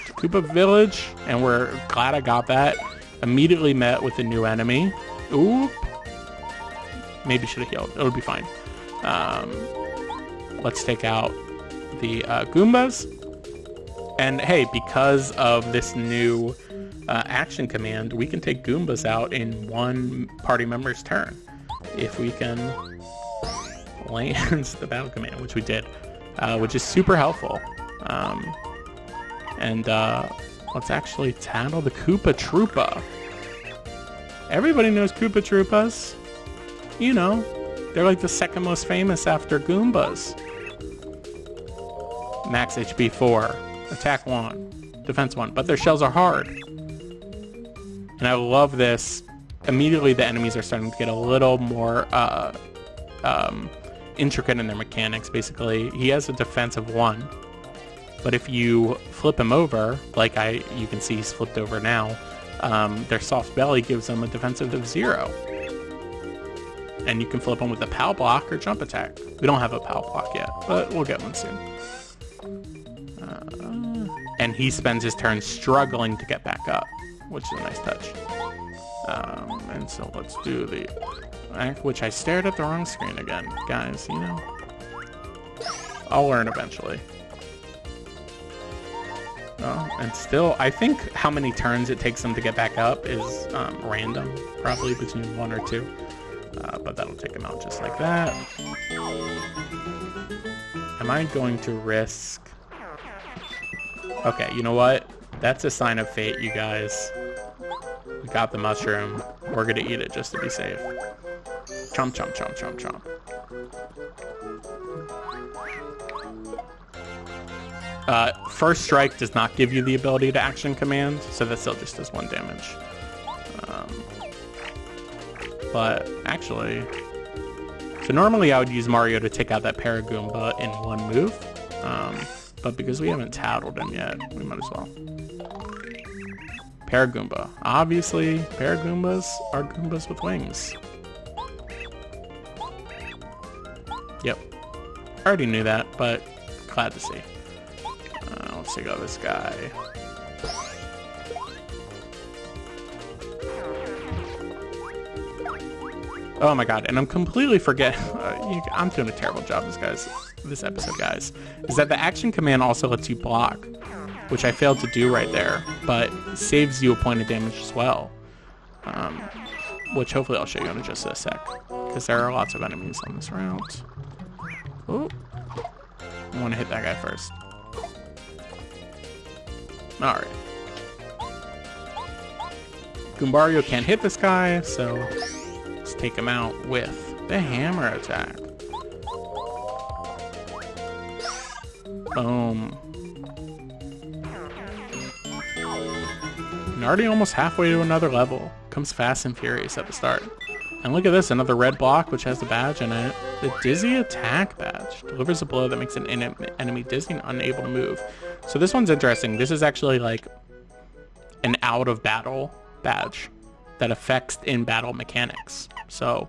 to Koopa Village, and we're glad I got that. Immediately met with a new enemy. Ooh. Maybe should have healed. It'll be fine. Let's take out the Goombas. And hey, because of this new action command, we can take Goombas out in one party member's turn. If we can land the battle command, which we did, which is super helpful. Let's actually tattle the Koopa Troopa. Everybody knows Koopa Troopas. They're like the second most famous after Goombas. Max HP 4, attack 1, defense 1, but their shells are hard. And I love this. Immediately the enemies are starting to get a little more intricate in their mechanics. Basically, he has a defense of 1, but if you flip him over, like you can see he's flipped over now, their soft belly gives them a defensive of 0. And you can flip them with a POW block or jump attack. We don't have a POW block yet, but we'll get one soon. And he spends his turn struggling to get back up, which is a nice touch. And so let's do the... Which I stared at the wrong screen again, guys, you know. I'll learn eventually. Oh, and still, I think how many turns it takes them to get back up is random, probably between 1 or 2. But that'll take him out just like that. Am I going to risk... Okay, you know what? That's a sign of fate, you guys. We got the mushroom. We're gonna eat it just to be safe. Chomp, chomp, chomp, chomp, chomp. First strike does not give you the ability to action command, so that still just does 1 damage. But actually, so normally I would use Mario to take out that Paragoomba in 1 move, but because we haven't tattled him yet, we might as well. Paragoomba. Obviously, Paragoombas are Goombas with wings. Yep. I already knew that, but glad to see. Let's take out this guy. Oh my god, and I'm completely forgetting... I'm doing a terrible job this episode, guys. Is that the action command also lets you block, which I failed to do right there, but saves you a point of damage as well. Which hopefully I'll show you in just a sec, because there are lots of enemies on this route. Oh, I want to hit that guy first. Alright. Goombario can't hit this guy, so let's take him out with the hammer attack. Boom. And already almost halfway to another level. Comes fast and furious at the start. And look at this, another red block which has the badge in it. The Dizzy Attack badge. Delivers a blow that makes an enemy dizzy and unable to move. So this one's interesting. This is actually like an out of battle badge that affects in-battle mechanics. So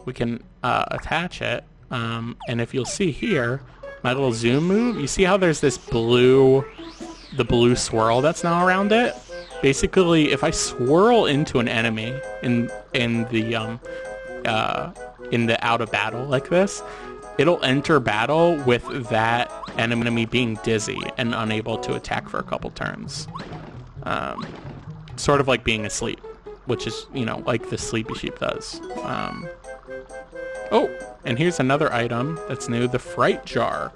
we can attach it. And if you'll see here, my little zoom move, you see how there's this blue, the blue swirl that's now around it? Basically, if I swirl into an enemy in the out of battle like this, it'll enter battle with that enemy being dizzy and unable to attack for a couple turns. Sort of like being asleep, which is, you know, like the Sleepy Sheep does. Oh, and here's another item that's new, the Fright Jar.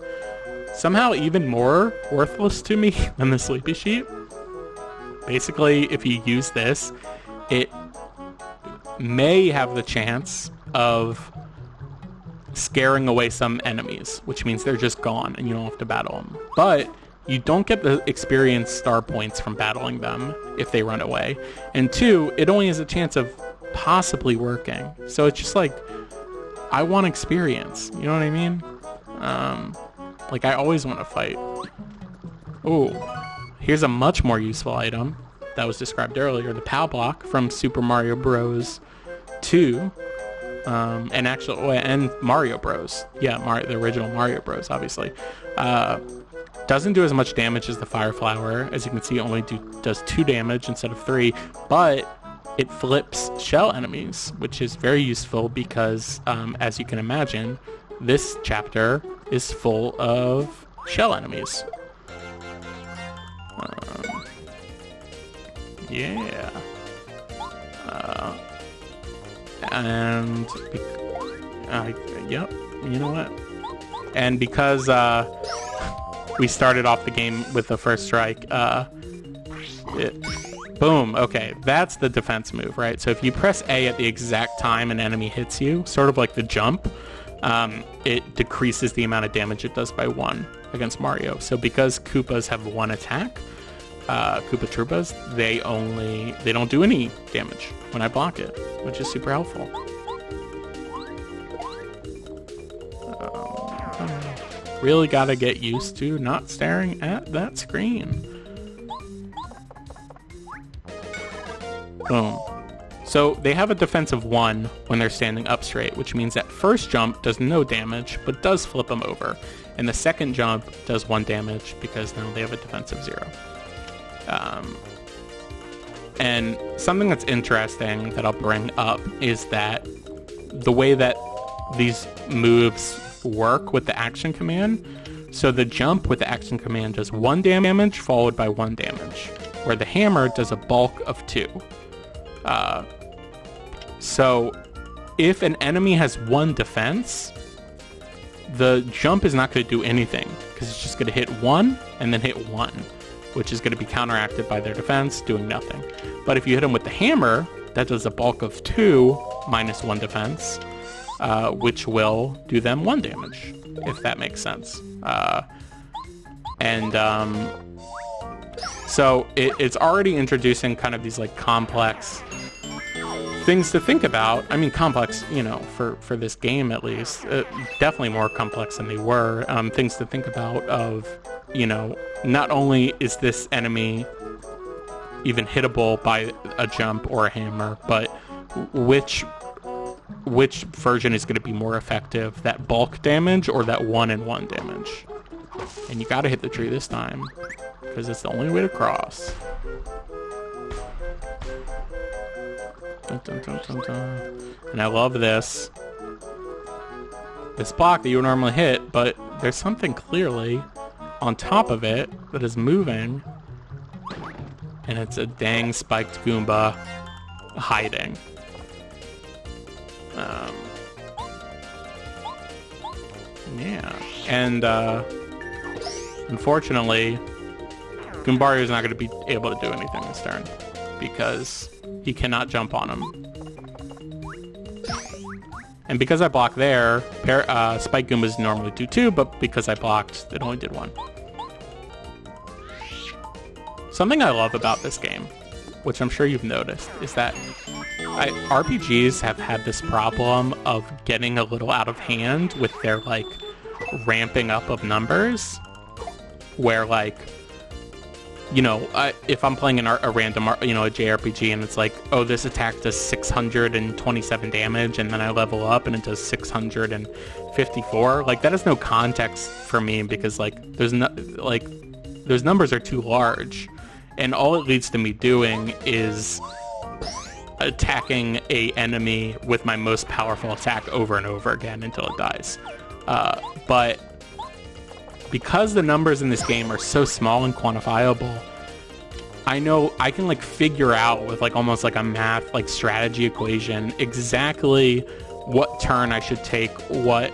Somehow even more worthless to me than the Sleepy Sheep. Basically, if you use this, it may have the chance of scaring away some enemies, which means they're just gone and you don't have to battle them. But you don't get the experience star points from battling them if they run away. And 2, it only has a chance of possibly working. So it's just like, I want experience. You know what I mean? Like, I always want to fight. Oh. Here's a much more useful item that was described earlier, the POW block from Super Mario Bros. 2, and Mario Bros. Yeah, the original Mario Bros. Obviously. Doesn't do as much damage as the Fire Flower. As you can see, it only does 2 damage instead of 3, but it flips shell enemies, which is very useful because, as you can imagine, this chapter is full of shell enemies. Yeah. Yep, you know what? And because we started off the game with the first strike, Boom. Okay, that's the defense move, right? So if you press A at the exact time an enemy hits you, sort of like the jump, it decreases the amount of damage it does by 1 against Mario. So because Koopas have 1 attack, Koopa Troopas, they don't do any damage when I block it, which is super helpful. Really gotta get used to not staring at that screen. Boom. So they have a defense of 1 when they're standing up straight, which means that first jump does no damage, but does flip them over. And the second jump does 1 damage because now they have a defense of 0. And something that's interesting that I'll bring up is that the way that these moves work with the action command. So the jump with the action command does 1 damage followed by 1 damage, where the hammer does a bulk of 2. So if an enemy has 1 defense, the jump is not going to do anything because it's just going to hit 1 and then hit 1, which is going to be counteracted by their defense doing nothing. But if you hit them with the hammer, that does a bulk of 2 minus 1 defense, which will do them 1 damage, if that makes sense. So it's already introducing kind of these like complex things to think about. I mean, complex, you know, for this game at least, definitely more complex than they were. Things to think about of, you know, not only is this enemy even hittable by a jump or a hammer, but which version is going to be more effective, that bulk damage or that 1-in-1 damage? And you got to hit the tree this time because it's the only way to cross. Dun, dun, dun, dun, dun. And I love this block that you would normally hit, but there's something clearly on top of it that is moving, and it's a dang spiked Goomba hiding. Yeah, and unfortunately, Goombario is not going to be able to do anything this turn because he cannot jump on him. And because I blocked there, Spike Goombas normally do 2, but because I blocked, it only did 1. Something I love about this game, which I'm sure you've noticed, is that RPGs have had this problem of getting a little out of hand with their, like, ramping up of numbers, where, like, you know, if I'm playing a random, you know, a JRPG, and it's like, oh, this attack does 627 damage, and then I level up and it does 654. Like, that has no context for me because, like, those numbers are too large, and all it leads to me doing is attacking a enemy with my most powerful attack over and over again until it dies. But because the numbers in this game are so small and quantifiable, I know I can like figure out with like almost like a math like strategy equation exactly what turn I should take what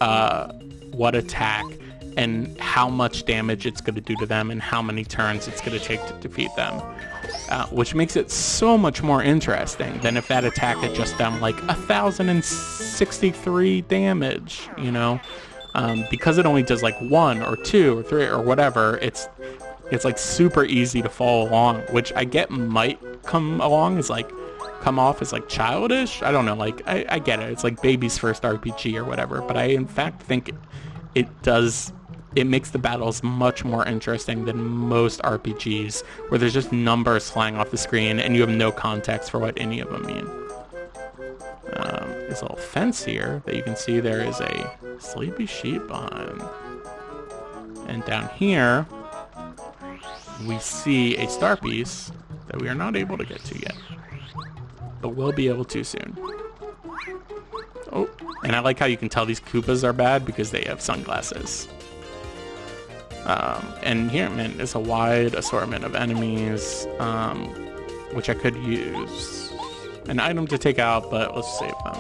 attack and how much damage it's going to do to them and how many turns it's going to take to defeat them, which makes it so much more interesting than if that attack had just done like 1,063 damage, you know. Because it only does like 1 or 2 or 3 or whatever, it's like super easy to follow along, which I get might come off as like childish. I don't know, like I get it. It's like baby's first RPG or whatever, but I in fact think it makes the battles much more interesting than most RPGs where there's just numbers flying off the screen and you have no context for what any of them mean. There's a little fence here that you can see there is a sleepy sheep behind. And down here, we see a star piece that we are not able to get to yet. But we'll be able to soon. Oh, and I like how you can tell these Koopas are bad because they have sunglasses. And here, man, there's a wide assortment of enemies, which I could use an item to take out, but let's save them.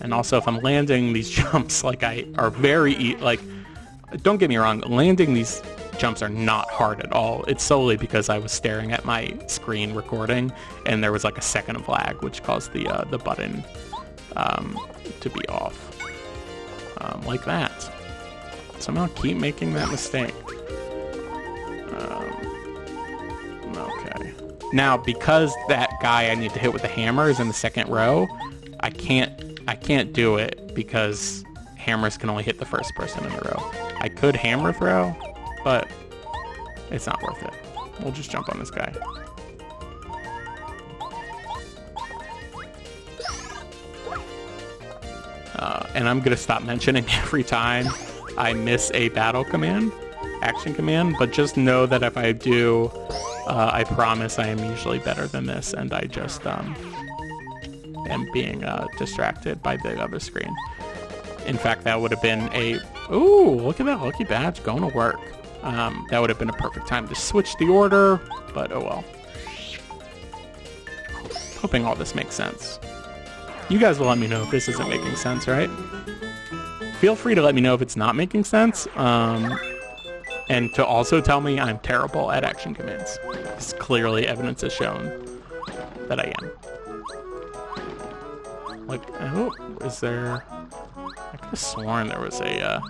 And also, if I'm landing these jumps, like, are very, like, don't get me wrong, landing these jumps are not hard at all. It's solely because I was staring at my screen recording, and there was like a second of lag, which caused the button to be off. Like that. Somehow keep making that mistake. Okay. Now, because that guy I need to hit with the hammer is in the second row, I can't do it because hammers can only hit the first person in the row. I could hammer throw, but it's not worth it. We'll just jump on this guy. And I'm going to stop mentioning every time I miss a battle command, action command, but just know that if I do, I promise I am usually better than this, and I just am being distracted by the other screen. In fact, that would have been ooh, look at that lucky badge going to work. That would have been a perfect time to switch the order, but oh well. Hoping all this makes sense. You guys will let me know if this isn't making sense, right? Feel free to let me know if it's not making sense, and to also tell me I'm terrible at action commands. Because clearly evidence has shown that I am. Like, oh, is there... I could have sworn there was a,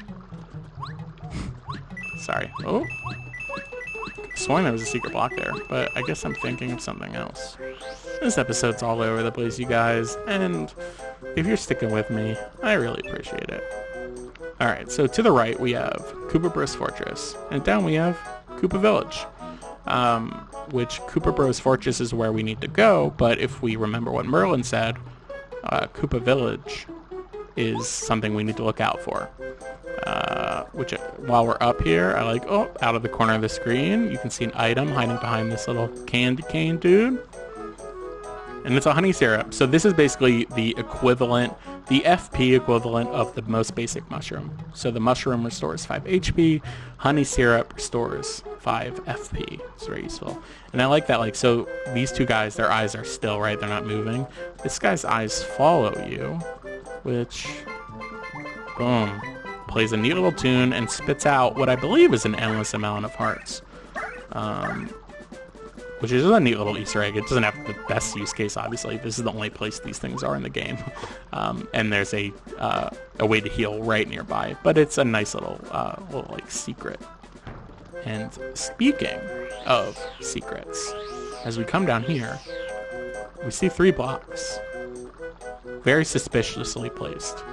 Sorry. Oh! I could have sworn there was a secret block there, but I guess I'm thinking of something else. This episode's all over the place, you guys, and if you're sticking with me, I really appreciate it. Alright, so to the right we have Koopa Bros Fortress, and down we have Koopa Village. Which Koopa Bros Fortress is where we need to go, but if we remember what Merlin said, Koopa Village is something we need to look out for. Which, while we're up here, I like, oh, out of the corner of the screen, you can see an item hiding behind this little candy cane dude. And it's a honey syrup. So this is basically the equivalent, the FP equivalent of the most basic mushroom. So the mushroom restores 5 HP, honey syrup restores 5 FP. It's very useful. And I like that, like, so these two guys, their eyes are still, right? They're not moving. This guy's eyes follow you, which, boom, plays a neat little tune and spits out what I believe is an endless amount of hearts. Which is a neat little Easter egg. It doesn't have the best use case, obviously. This is the only place these things are in the game. And there's a way to heal right nearby. But it's a nice little like, secret. And speaking of secrets, as we come down here, we see 3 blocks. Very suspiciously placed.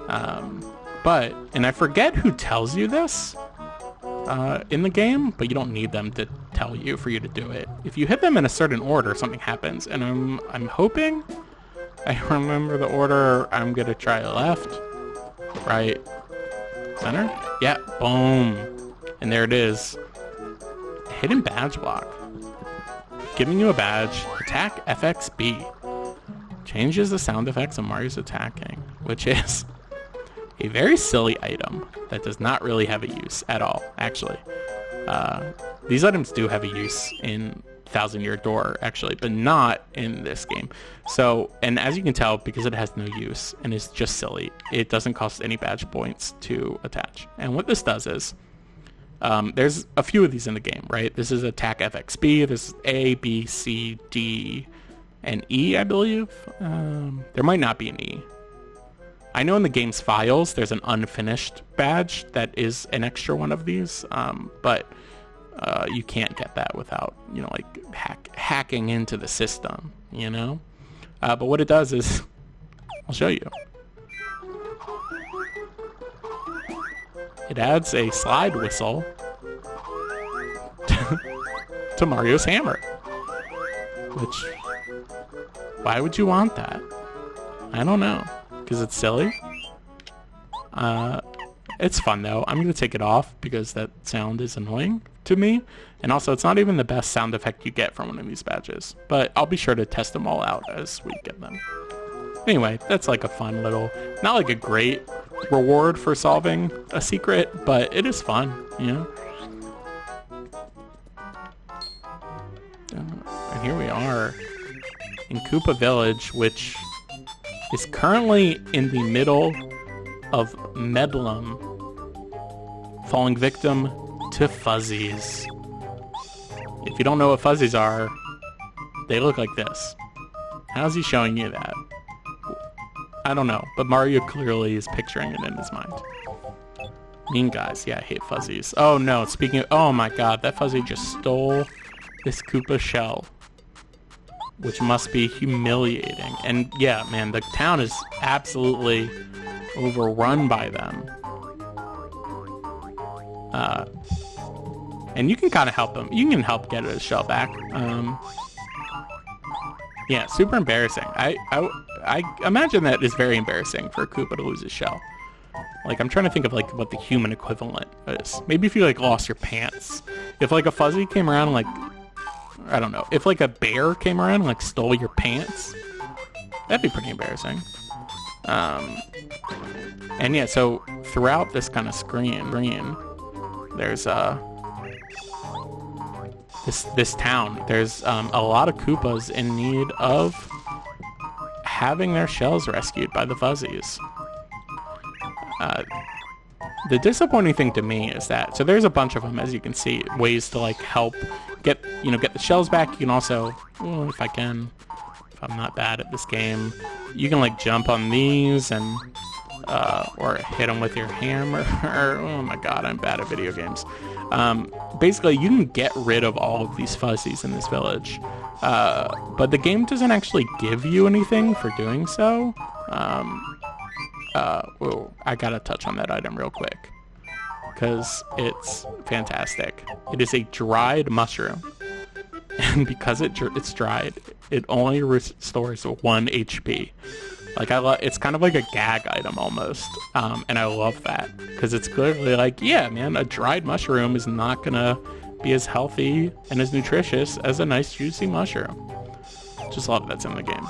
And I forget who tells you this in the game, but you don't need them to tell you for you to do it. If you hit them in a certain order, something happens, and I'm hoping I remember the order. I'm gonna try left, right, center. Yeah, boom, and there it is. Hidden badge block, giving you a badge. Attack FXB changes the sound effects of Mario's attacking, which is a very silly item that does not really have a use at all, actually. These items do have a use in Thousand Year Door, actually, but not in this game. So, and as you can tell, because it has no use and is just silly, it doesn't cost any badge points to attach. And what this does is, there's a few of these in the game, right? This is Attack FXB, this is A, B, C, D, and E, I believe. There might not be an E. I know in the game's files there's an unfinished badge that is an extra one of these, but you can't get that without, you know, like hacking into the system, you know? But what it does is, I'll show you. It adds a slide whistle to Mario's hammer. Which, why would you want that? I don't know. Because it's silly. It's fun though. I'm going to take it off because that sound is annoying to me. And also it's not even the best sound effect you get from one of these badges. But I'll be sure to test them all out as we get them. Anyway, that's like a fun little, not like a great reward for solving a secret, but it is fun, you know? And here we are in Koopa Village, which is currently in the middle of Medlem falling victim to to fuzzies. If you don't know what fuzzies are, they look like this. How's he showing you that? I don't know, but Mario clearly is picturing it in his mind. Mean guys, yeah, I hate fuzzies. Oh no, speaking of, oh my god, that fuzzy just stole this Koopa shell, which must be humiliating. And yeah, man, the town is absolutely overrun by them. And you can kind of help him. You can help get his shell back. Yeah, super embarrassing. I imagine that is very embarrassing for a Koopa to lose his shell. Like, I'm trying to think of, like, what the human equivalent is. Maybe if you, like, lost your pants. If, like, a fuzzy came around and, like, I don't know. If, like, a bear came around and, like, stole your pants, that'd be pretty embarrassing. And, yeah, so throughout this kind of screen, there's, this town. There's, a lot of Koopas in need of having their shells rescued by the fuzzies. The disappointing thing to me is that, so there's a bunch of them, as you can see, ways to like help get the shells back. You can also, if I'm not bad at this game, you can like jump on these and or hit them with your hammer. Oh my god, I'm bad at video games. Basically, you can get rid of all of these fuzzies in this village, but the game doesn't actually give you anything for doing so. I gotta touch on that item real quick because it's fantastic. It is a dried mushroom, and because it's dried, it only restores 1 HP. Like, it's kind of like a gag item almost, and I love that because it's clearly like, yeah, man, a dried mushroom is not gonna be as healthy and as nutritious as a nice juicy mushroom. Just love that's in the game.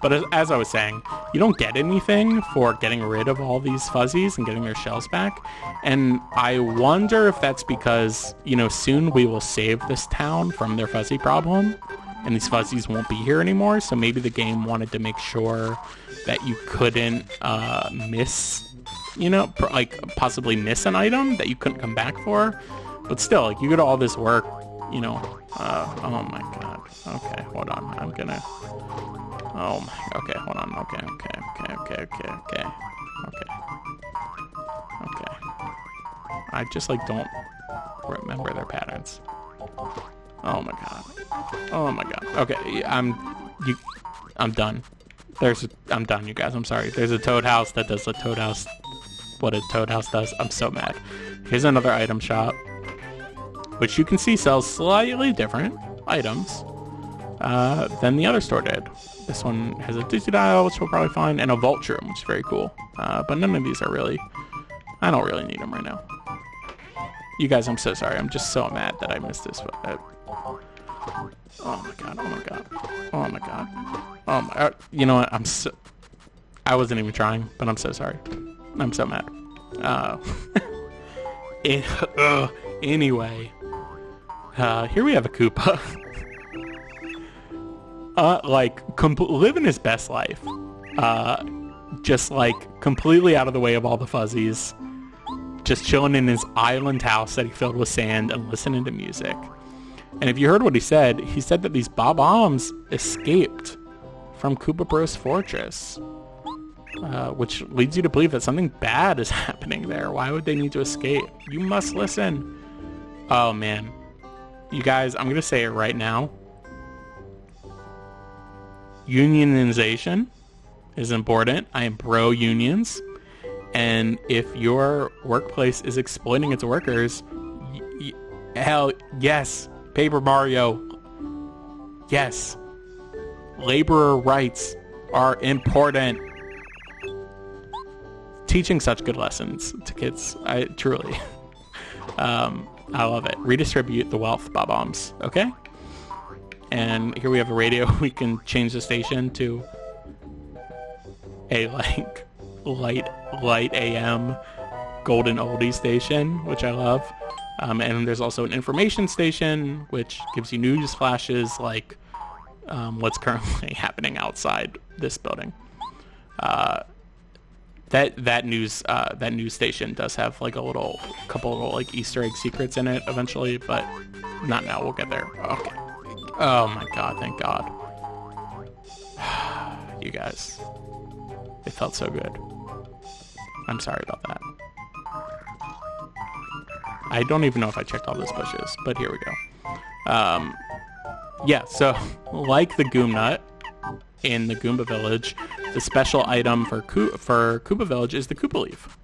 But as I was saying, you don't get anything for getting rid of all these fuzzies and getting their shells back. And I wonder if that's because, soon we will save this town from their fuzzy problem. And these fuzzies won't be here anymore. So maybe the game wanted to make sure that you couldn't miss, possibly miss an item that you couldn't come back for. But still, like, you get all this work, oh my god. Okay, hold on. I'm gonna... Oh my, okay, hold on, okay. I just, like, don't remember their patterns. Oh my god. Okay, I'm done. I'm done, you guys, I'm sorry. There's a Toad House that does what a Toad House does. I'm so mad. Here's another item shop, which you can see sells slightly different items than the other store did. This one has a Dizzy Dial, which we'll probably find, and a Vault Room, which is very cool. But none of these are really... I don't really need them right now. You guys, I'm so sorry. I'm just so mad that I missed this. Oh my god. You know what? I wasn't even trying, but I'm so sorry. I'm so mad. Anyway. Here we have a Koopa. Living his best life. Just like completely out of the way of all the fuzzies. Just chilling in his island house that he filled with sand and listening to music. And if you heard what he said that these Bob-ombs escaped from Koopa Bros Fortress. Which leads you to believe that something bad is happening there. Why would they need to escape? You must listen. Oh man. You guys, I'm going to say it right now. Unionization is important. I am pro unions. And if your workplace is exploiting its workers, hell yes, Paper Mario. Yes. Laborer rights are important. Teaching such good lessons to kids, I truly. I love it. Redistribute the wealth, Bob-ombs. Okay? And here we have a radio. We can change the station to a light AM golden oldie station, which I love. And there's also an information station, which gives you news flashes like what's currently happening outside this building. That news station does have like couple little like Easter egg secrets in it eventually, but not now. We'll get there. Okay. Oh my god, thank God. You guys. It felt so good. I'm sorry about that. I don't even know if I checked all those bushes, but here we go. Yeah, so like the Goom Nut in the Goomba Village, the special item for Koopa Village is the Koopa Leaf,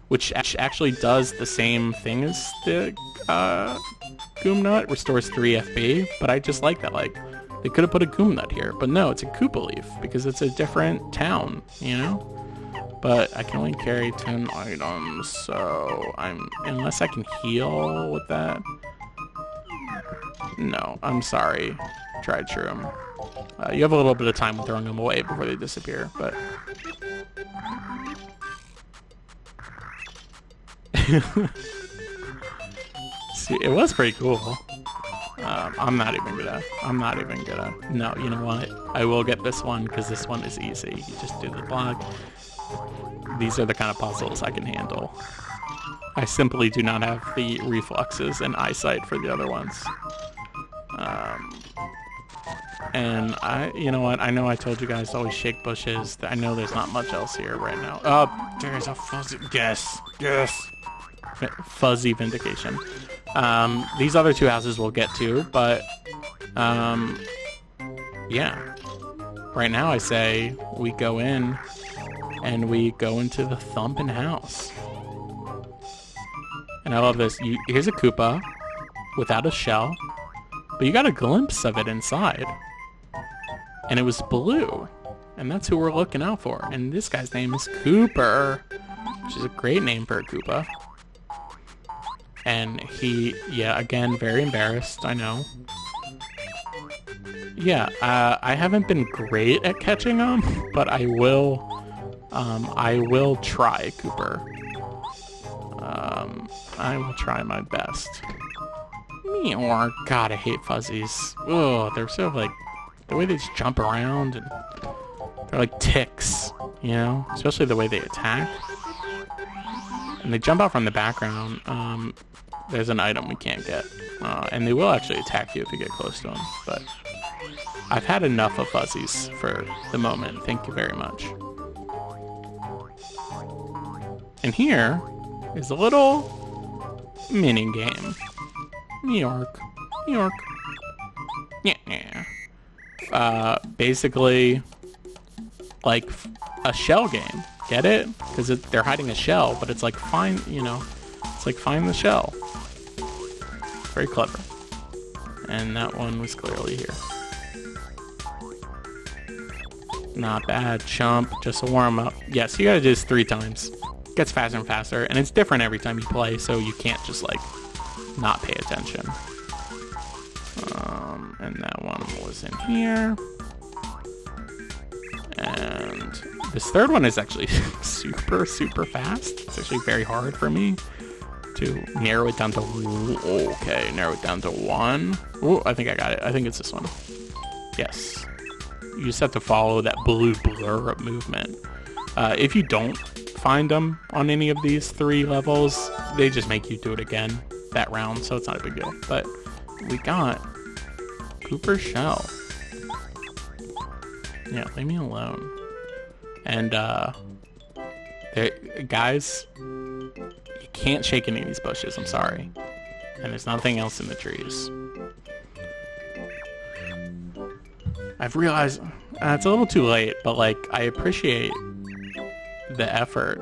which actually does the same thing as the Goom Nut, restores 3 FP, but I just like that. Like, they could have put a Goom Nut here, but no, it's a Koopa Leaf, because it's a different town, you know? But I can only carry 10 items, so unless I can heal with that. No, I'm sorry, Tried Shroom. You have a little bit of time throwing them away before they disappear, but... See, it was pretty cool. I'm not even gonna... No, you know what? I will get this one, because this one is easy. You just do the block. These are the kind of puzzles I can handle. I simply do not have the reflexes and eyesight for the other ones. And you know what? I know I told you guys to always shake bushes. I know there's not much else here right now. Oh, there's a fuzzy... Yes. Fuzzy vindication. These other 2 houses we'll get to, but, yeah. Right now I say we go in and we go into the Thumpin' House. And I love this. Here's a Koopa without a shell, but you got a glimpse of it inside. And it was blue. And that's who we're looking out for. And this guy's name is Cooper, which is a great name for a Koopa. And he, yeah, again, very embarrassed, I know. Yeah, I haven't been great at catching them, but I will try, Cooper. I will try my best. Meow. God, I hate fuzzies. Oh, they're so, like, the way they just jump around, and they're like ticks, you know? Especially the way they attack. And they jump out from the background. There's an item we can't get. And they will actually attack you if you get close to them. But I've had enough of fuzzies for the moment. Thank you very much. And here is a little mini game. New York. Yeah. Basically, like a shell game. Get it? Because they're hiding a shell, but it's like find the shell. Very clever. And that one was clearly here. Not bad, chump. Just a warm up. Yes, you gotta do this 3 times. Gets faster and faster, and it's different every time you play, so you can't just like not pay attention. And that one was in here. And this third one is actually super fast. It's actually very hard for me to narrow it down to... Okay, narrow it down to 1. Oh, I think I got it. I think it's this one. Yes. You just have to follow that blue blur movement. If you don't find them on any of these 3 levels, they just make you do it again that round, so it's not a big deal. But we got Cooper Shell. Yeah, leave me alone. And, guys, you can't shake any of these bushes, I'm sorry. And there's nothing else in the trees. I've realized it's a little too late, but, like, I appreciate the effort.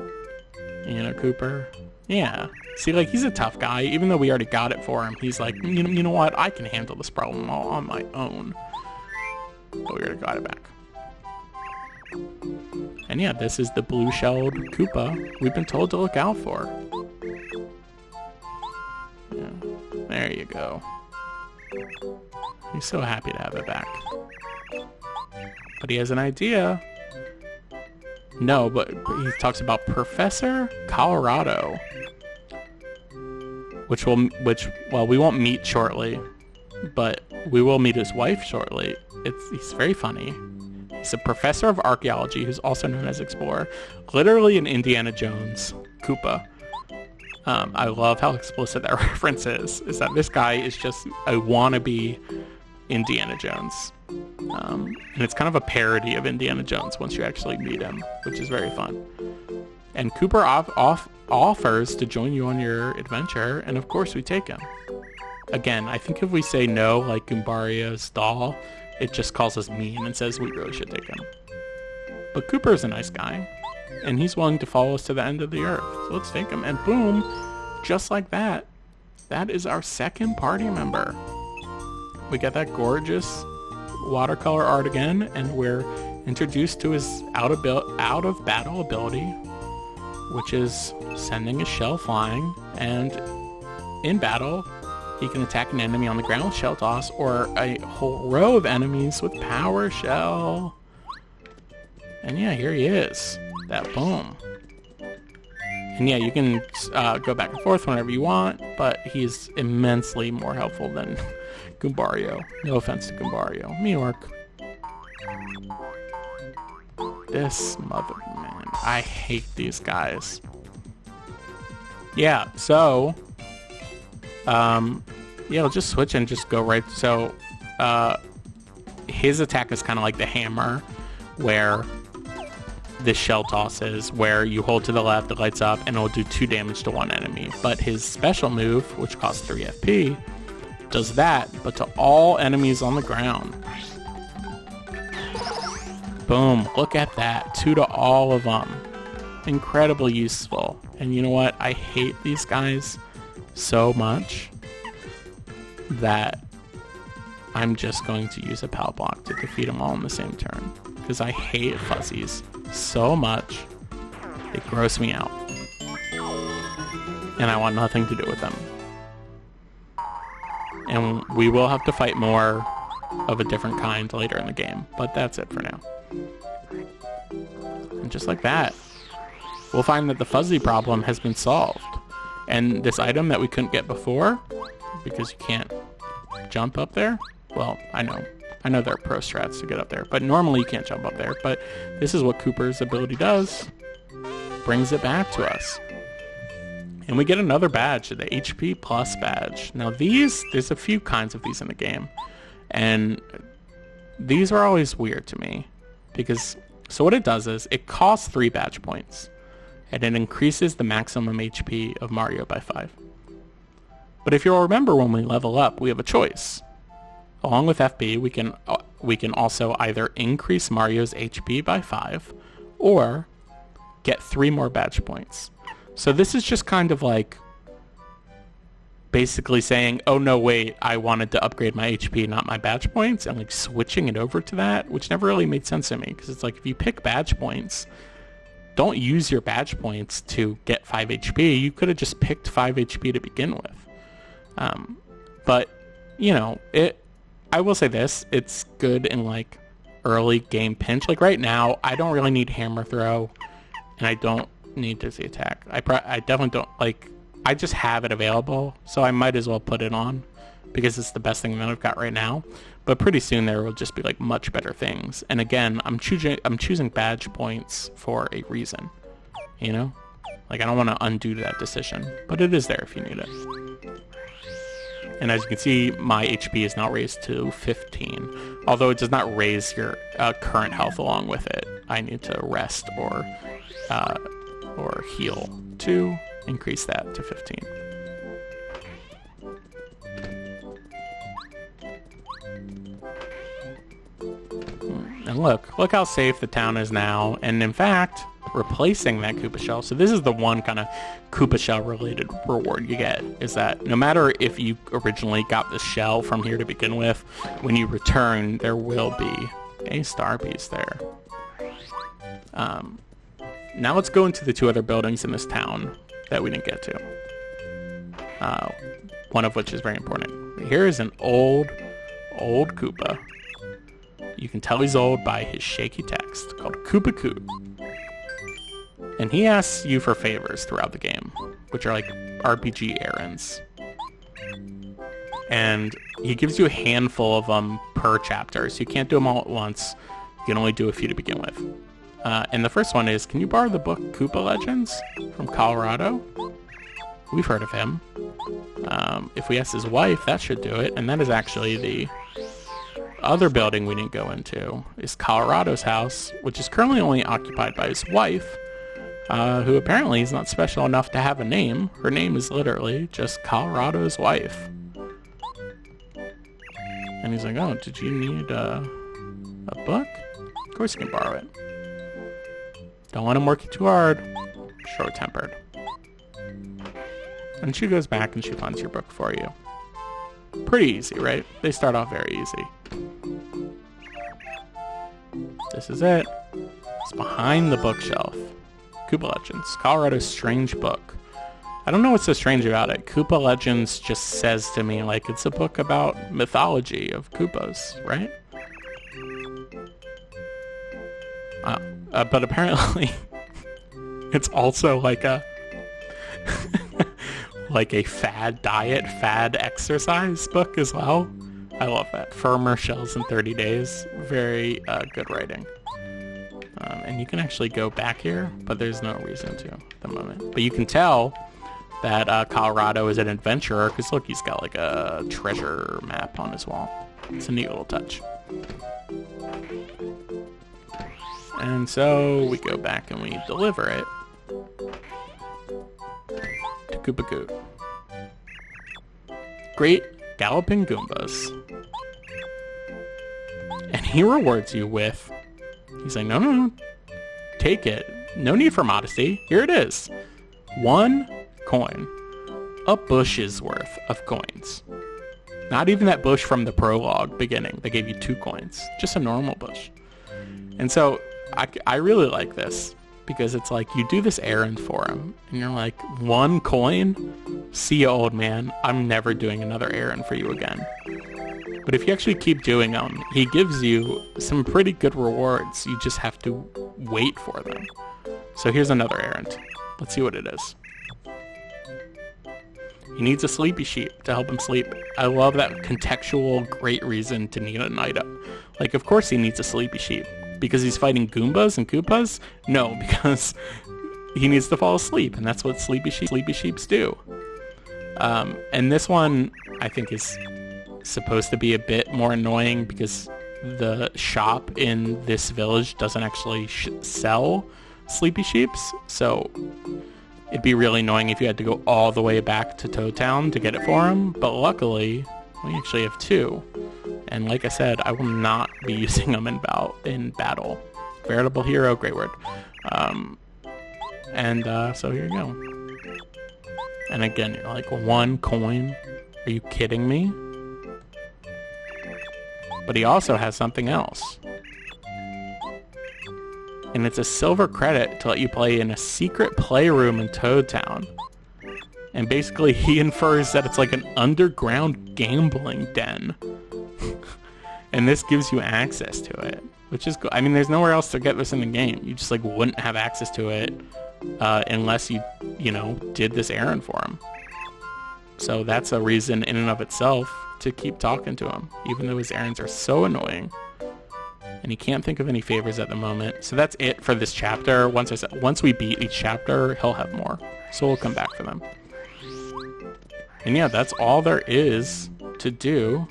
You know, Cooper? Yeah. See, like, he's a tough guy. Even though we already got it for him, he's like, you know what? I can handle this problem all on my own. But we already got it back. And yeah, this is the blue-shelled Koopa we've been told to look out for. Yeah, there you go. He's so happy to have it back. But he has an idea. No, but he talks about Professor Colorado. Which, well, we won't meet shortly. But we will meet his wife shortly. He's very funny. He's a professor of archaeology who's also known as Explorer. Literally an Indiana Jones Koopa. I love how explicit that reference is that this guy is just a wannabe Indiana Jones. And it's kind of a parody of Indiana Jones once you actually meet him, which is very fun. And Cooper offers to join you on your adventure, and of course we take him. Again, I think if we say no, like Goombario's doll, it just calls us mean and says we really should take him. But Cooper's a nice guy, and he's willing to follow us to the end of the earth. So let's take him, and boom, just like that, that is our second party member. We get that gorgeous watercolor art again, and we're introduced to his out of battle ability, which is sending his shell flying, and in battle, he can attack an enemy on the ground with shell toss, or a whole row of enemies with power shell. And yeah, here he is. That boom. And yeah, you can go back and forth whenever you want, but he's immensely more helpful than Goombario. No offense to Goombario. Miork. This mother, man. I hate these guys. Yeah, so... yeah, we'll just switch and just go right. So, his attack is kind of like the hammer, where this shell toss is, where you hold to the left, it lights up, and it'll do 2 damage to one enemy. But his special move, which costs 3 FP, does that, but to all enemies on the ground. Boom, look at that. 2 to all of them. Incredibly useful. And you know what? I hate these guys so much that I'm just going to use a Power Block to defeat them all in the same turn. Because I hate fuzzies so much. They gross me out. And I want nothing to do with them. And we will have to fight more of a different kind later in the game. But that's it for now. And just like that, we'll find that the fuzzy problem has been solved. And this item that we couldn't get before, because you can't jump up there, well, I know there are pro strats to get up there, but normally you can't jump up there. But this is what Cooper's ability does. Brings it back to us. And we get another badge, the HP Plus badge. Now there's a few kinds of these in the game. And these are always weird to me. Because, so what it does is, it costs 3 badge points. And it increases the maximum HP of Mario by 5. But if you'll remember, when we level up, we have a choice. Along with FP, we can also either increase Mario's HP by 5, or get 3 more badge points. So this is just kind of like basically saying, oh no, wait, I wanted to upgrade my HP, not my badge points, and like switching it over to that, which never really made sense to me, because it's like, if you pick badge points, don't use your badge points to get 5 HP. You could have just picked 5 HP to begin with. But, you know, I will say this, it's good in like early game pinch. Like right now, I don't really need hammer throw, and I don't need dizzy attack. I definitely don't, like, I just have it available, so I might as well put it on, because it's the best thing that I've got right now. But pretty soon there will just be like much better things. And again, I'm choosing badge points for a reason, you know? Like, I don't want to undo that decision, but it is there if you need it. And as you can see, my HP is now raised to 15, although it does not raise your current health along with it. I need to rest or heal to increase that to 15. And look how safe the town is now. And in fact, replacing that Koopa shell. So this is the one kind of Koopa shell related reward you get, is that no matter if you originally got the shell from here to begin with, when you return, there will be a star piece there. Now let's go into the 2 other buildings in this town that we didn't get to. One of which is very important. Here is an old Koopa. You can tell he's old by his shaky text called Koopa Coo. And he asks you for favors throughout the game, which are like RPG errands. And he gives you a handful of them per chapter, so you can't do them all at once. You can only do a few to begin with. And the first one is, can you borrow the book Koopa Legends from Colorado? We've heard of him. If we ask his wife, that should do it. And that is actually the other building we didn't go into, is Colorado's house, which is currently only occupied by his wife, who apparently is not special enough to have a name. Her name is literally just Colorado's wife. And he's like, oh, did you need a book? Of course you can borrow it. Don't let him work you too hard. Short-tempered. And she goes back and she finds your book for you. Pretty easy, right? They start off very easy. This is it. It's behind the bookshelf. Koopa Legends, Colorado's strange book. I don't know what's so strange about it. Koopa Legends just says to me like it's a book about mythology of Koopas, right? But apparently it's also like a like a fad diet, fad exercise book as well. I love that. Firmer shells in 30 days. Very good writing. And you can actually go back here, but there's no reason to at the moment. But you can tell that Colorado is an adventurer, because look, he's got like a treasure map on his wall. It's a neat little touch. And so we go back and we deliver it to Koopa Goot. Great Galloping Goombas. And he rewards you with, he's like, no, take it. No need for modesty. Here it is. 1 coin. A bush's worth of coins. Not even that bush from the prologue beginning. They gave you 2 coins. Just a normal bush. And so I really like this, because it's like you do this errand for him and you're like, 1 coin? See ya, old man. I'm never doing another errand for you again. But if you actually keep doing them, he gives you some pretty good rewards. You just have to wait for them. So here's another errand. Let's see what it is. He needs a sleepy sheep to help him sleep. I love that contextual great reason to need an item. Like, of course he needs a sleepy sheep. Because he's fighting Goombas and Koopas? No, because he needs to fall asleep, and that's what sleepy sheeps do. And this one, I think, is supposed to be a bit more annoying because the shop in this village doesn't actually sell sleepy sheeps, so it'd be really annoying if you had to go all the way back to Toad Town to get it for him. But luckily, we actually have 2. And like I said, I will not be using them in battle. Veritable hero, great word. So here you go. And again, you're like, 1 coin? Are you kidding me? But he also has something else. And it's a silver credit to let you play in a secret playroom in Toad Town. And basically he infers that it's like an underground gambling den. And this gives you access to it, which is cool. I mean, there's nowhere else to get this in the game. You just like wouldn't have access to it unless you did this errand for him. So that's a reason in and of itself to keep talking to him, even though his errands are so annoying. And he can't think of any favors at the moment. So that's it for this chapter. Once we beat each chapter, he'll have more. So we'll come back for them. And yeah, that's all there is to do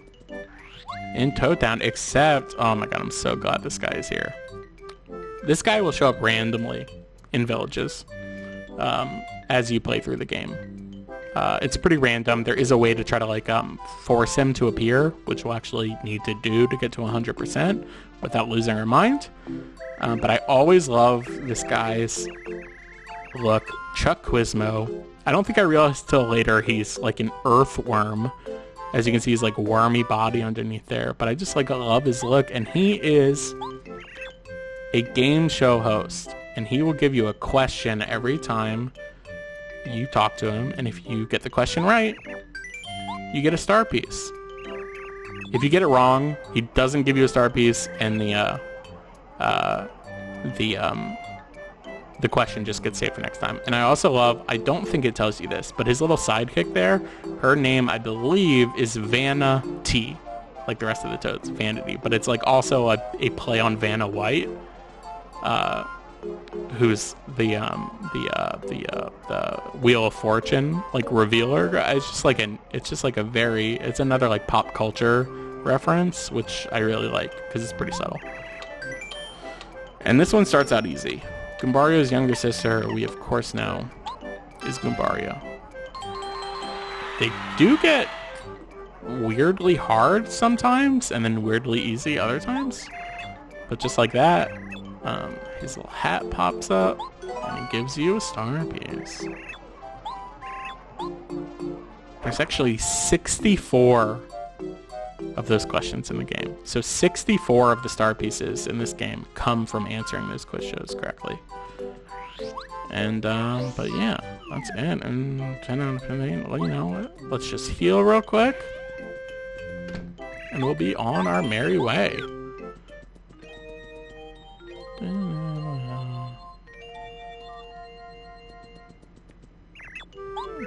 in Toad Town, except, oh my god, I'm so glad this guy is here. This guy will show up randomly in villages as you play through the game. It's pretty random. There is a way to try to force him to appear, which we'll actually need to do to get to 100% without losing our mind. But I always love this guy's look. Chuck Quizmo. I don't think I realized till later he's like an earthworm. As you can see, he's like wormy body underneath there. But I just love his look. And he is a game show host. And he will give you a question every time you talk to him. And if you get the question right, you get a star piece. If you get it wrong, he doesn't give you a star piece. And the question just gets saved for next time. And I also love, I don't think it tells you this, but his little sidekick there, her name, I believe, is Vanna T. like the rest of the Toads, Vanity. But it's like also a play on Vanna White, who's the Wheel of Fortune like revealer. It's another like pop culture reference, which I really like because it's pretty subtle. And this one starts out easy. Goombario's younger sister, we of course know, is Goombario. They do get weirdly hard sometimes, and then weirdly easy other times. But just like that, his little hat pops up, and he gives you a star piece. There's actually 64 of those questions in the game. So 64 of the star pieces in this game come from answering those quiz shows correctly. And, but yeah, that's it. And 10 out of 10, well, you know what? Let's just heal real quick. And we'll be on our merry way.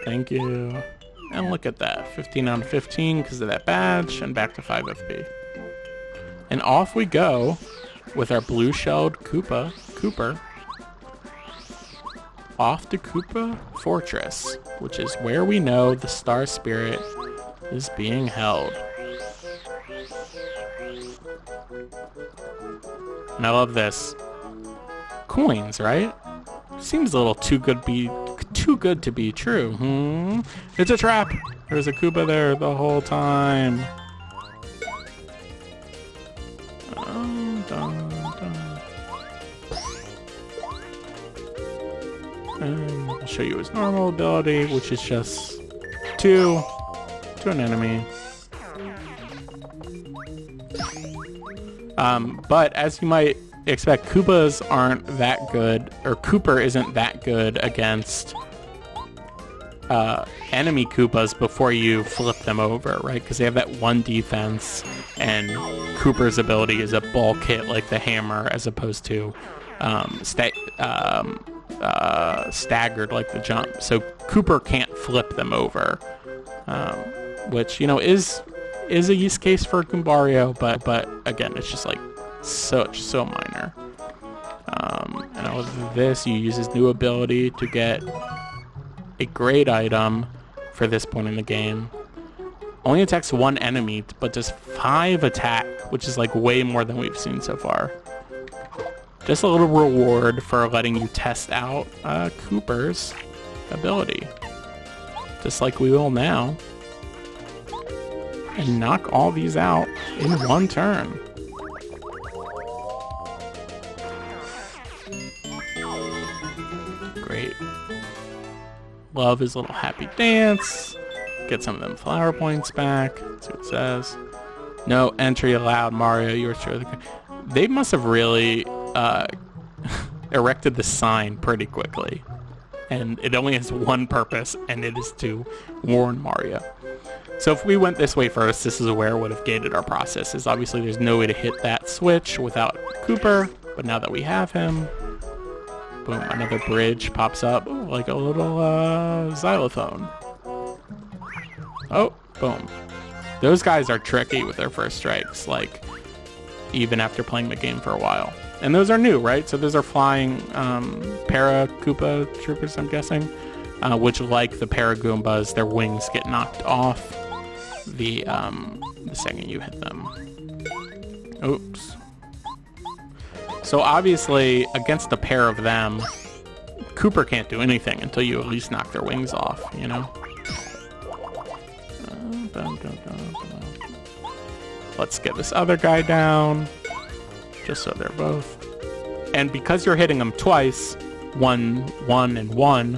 Thank you. And look at that, 15 out of 15 because of that badge, and back to 5 FP. And off we go with our blue-shelled Kooper, off to Koopa Fortress, which is where we know the Star Spirit is being held. And I love this. Coins, right? Seems a little too good to be true. It's a trap. There's a Koopa there the whole time. And I'll show you his normal ability, which is just 2 to an enemy. But as you might expect, Koopas aren't that good, or Kooper isn't that good against enemy Koopas before you flip them over, right? Because they have that 1 defense, and Kooper's ability is a bulk hit like the hammer, as opposed to staggered like the jump. So Kooper can't flip them over, which, you know, is a use case for Goombario, but again, it's just like so minor. And out of this, you use his new ability to get a great item for this point in the game. Only attacks 1 enemy, but does 5 attack, which is like way more than we've seen so far. Just a little reward for letting you test out Kooper's ability. Just like we will now. And knock all these out in 1 turn. Great. Love his little happy dance. Get some of them flower points back. See what it says. No entry allowed, Mario. You were sure. They must have really erected the sign pretty quickly. And it only has one purpose, and it is to warn Mario. So if we went this way first, this is where it would have gated our processes. Obviously, there's no way to hit that switch without Kooper, but now that we have him, boom, another bridge pops up. Ooh, like a little xylophone. Oh, boom. Those guys are tricky with their first strikes, like, even after playing the game for a while. And those are new, right? So those are flying Para-Koopa troopers, I'm guessing, which, like the Para-Goombas, their wings get knocked off the second you hit them. Oops. So obviously, against a pair of them, Kooper can't do anything until you at least knock their wings off, you know? Let's get this other guy down, just so they're both. And because you're hitting them twice, one, and one,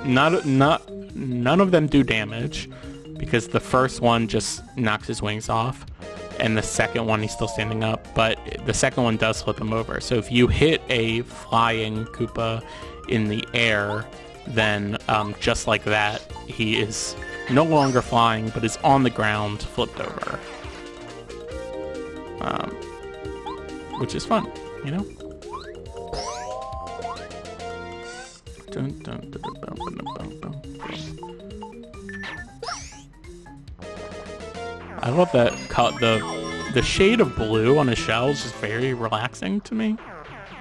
none of them do damage, because the first one just knocks his wings off, and the second one he's still standing up, but the second one does flip him over. So if you hit a flying Koopa in the air, then just like that, he is no longer flying, but is on the ground, flipped over. Which is fun, you know? I love that the shade of blue on his shell is just very relaxing to me.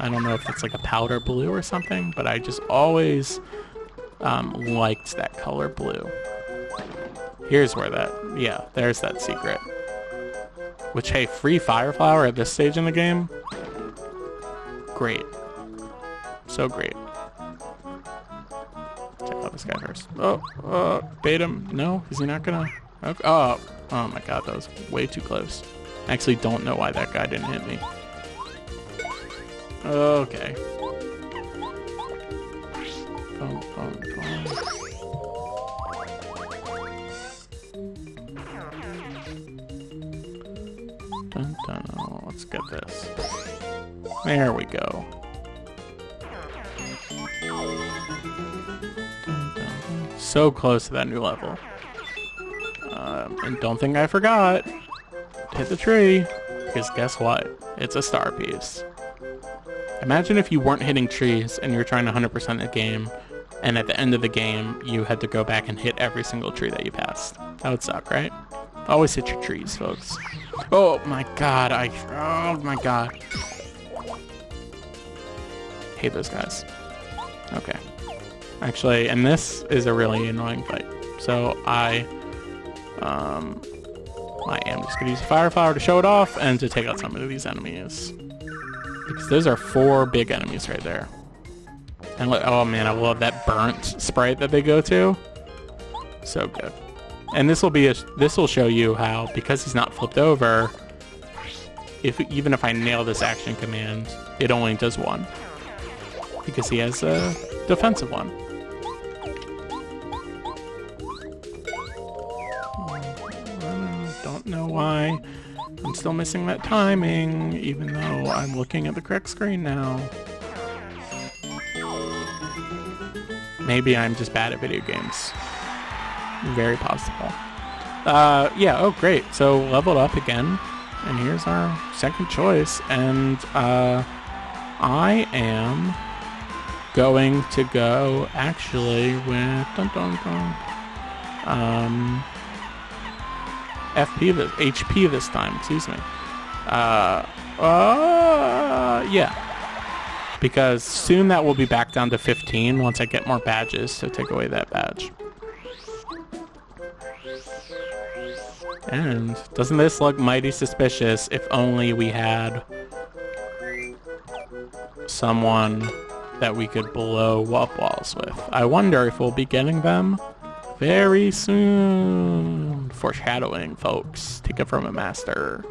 I don't know if it's like a powder blue or something, but I just always liked that color blue. Here's where there's that secret. Which, hey, free fire flower at this stage in the game? Great. So great. Check out this guy first. Bait him. No, is he not gonna? Okay. Oh my god, that was way too close. I actually don't know why that guy didn't hit me. Okay. Boom, boom, boom. Dun, dun, oh, let's get this. There we go. Dun, dun. So close to that new level. And don't think I forgot. Hit the tree. Because guess what? It's a star piece. Imagine if you weren't hitting trees and you're trying to 100% the game, and at the end of the game, you had to go back and hit every single tree that you passed. That would suck, right? Always hit your trees, folks. Oh my god, oh my god. Hate those guys. Okay. Actually, and this is a really annoying fight. So I am just gonna use a fire flower to show it off and to take out some of these enemies. Because those are 4 big enemies right there. And look, oh man, I love that burnt sprite that they go to. So good. And this will show you how, because he's not flipped over, even if I nail this action command, it only does 1. Because he has a defensive one. Don't know why I'm still missing that timing, even though I'm looking at the correct screen now. Maybe I'm just bad at video games. Very possible. Yeah, oh great. So leveled up again. And here's our second choice. And I am going to go actually with HP this time, excuse me. Yeah. Because soon that will be back down to 15 once I get more badges to take away that badge. And doesn't this look mighty suspicious? If only we had someone that we could blow up walls with. I wonder if we'll be getting them very soon. Foreshadowing, folks. Take it from a master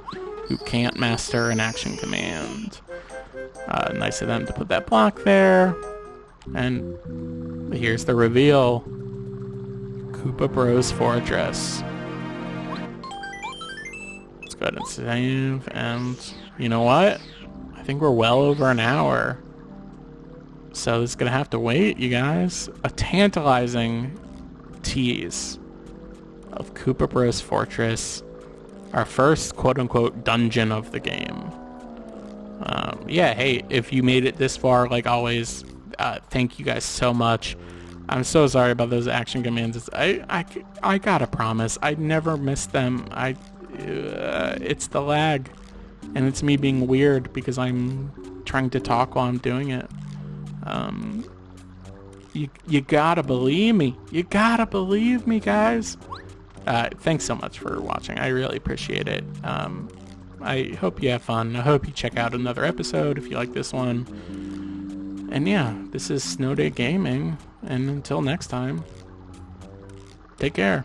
who can't master an action command. Nice of them to put that block there. And here's the reveal. Koopa Bros Fortress. Let's go ahead and save. And you know what? I think we're well over an hour. So this is going to have to wait, you guys. A tantalizing tease of Koopa Bros Fortress. Our first quote-unquote dungeon of the game. Yeah, hey, if you made it this far, like always, thank you guys so much. I'm so sorry about those action commands. I gotta promise, I never miss them. It's the lag, and it's me being weird because I'm trying to talk while I'm doing it. You gotta believe me. You gotta believe me, guys. Thanks so much for watching. I really appreciate it. I hope you have fun. I hope you check out another episode if you like this one. And yeah, this is Snow Day Gaming. And until next time, take care.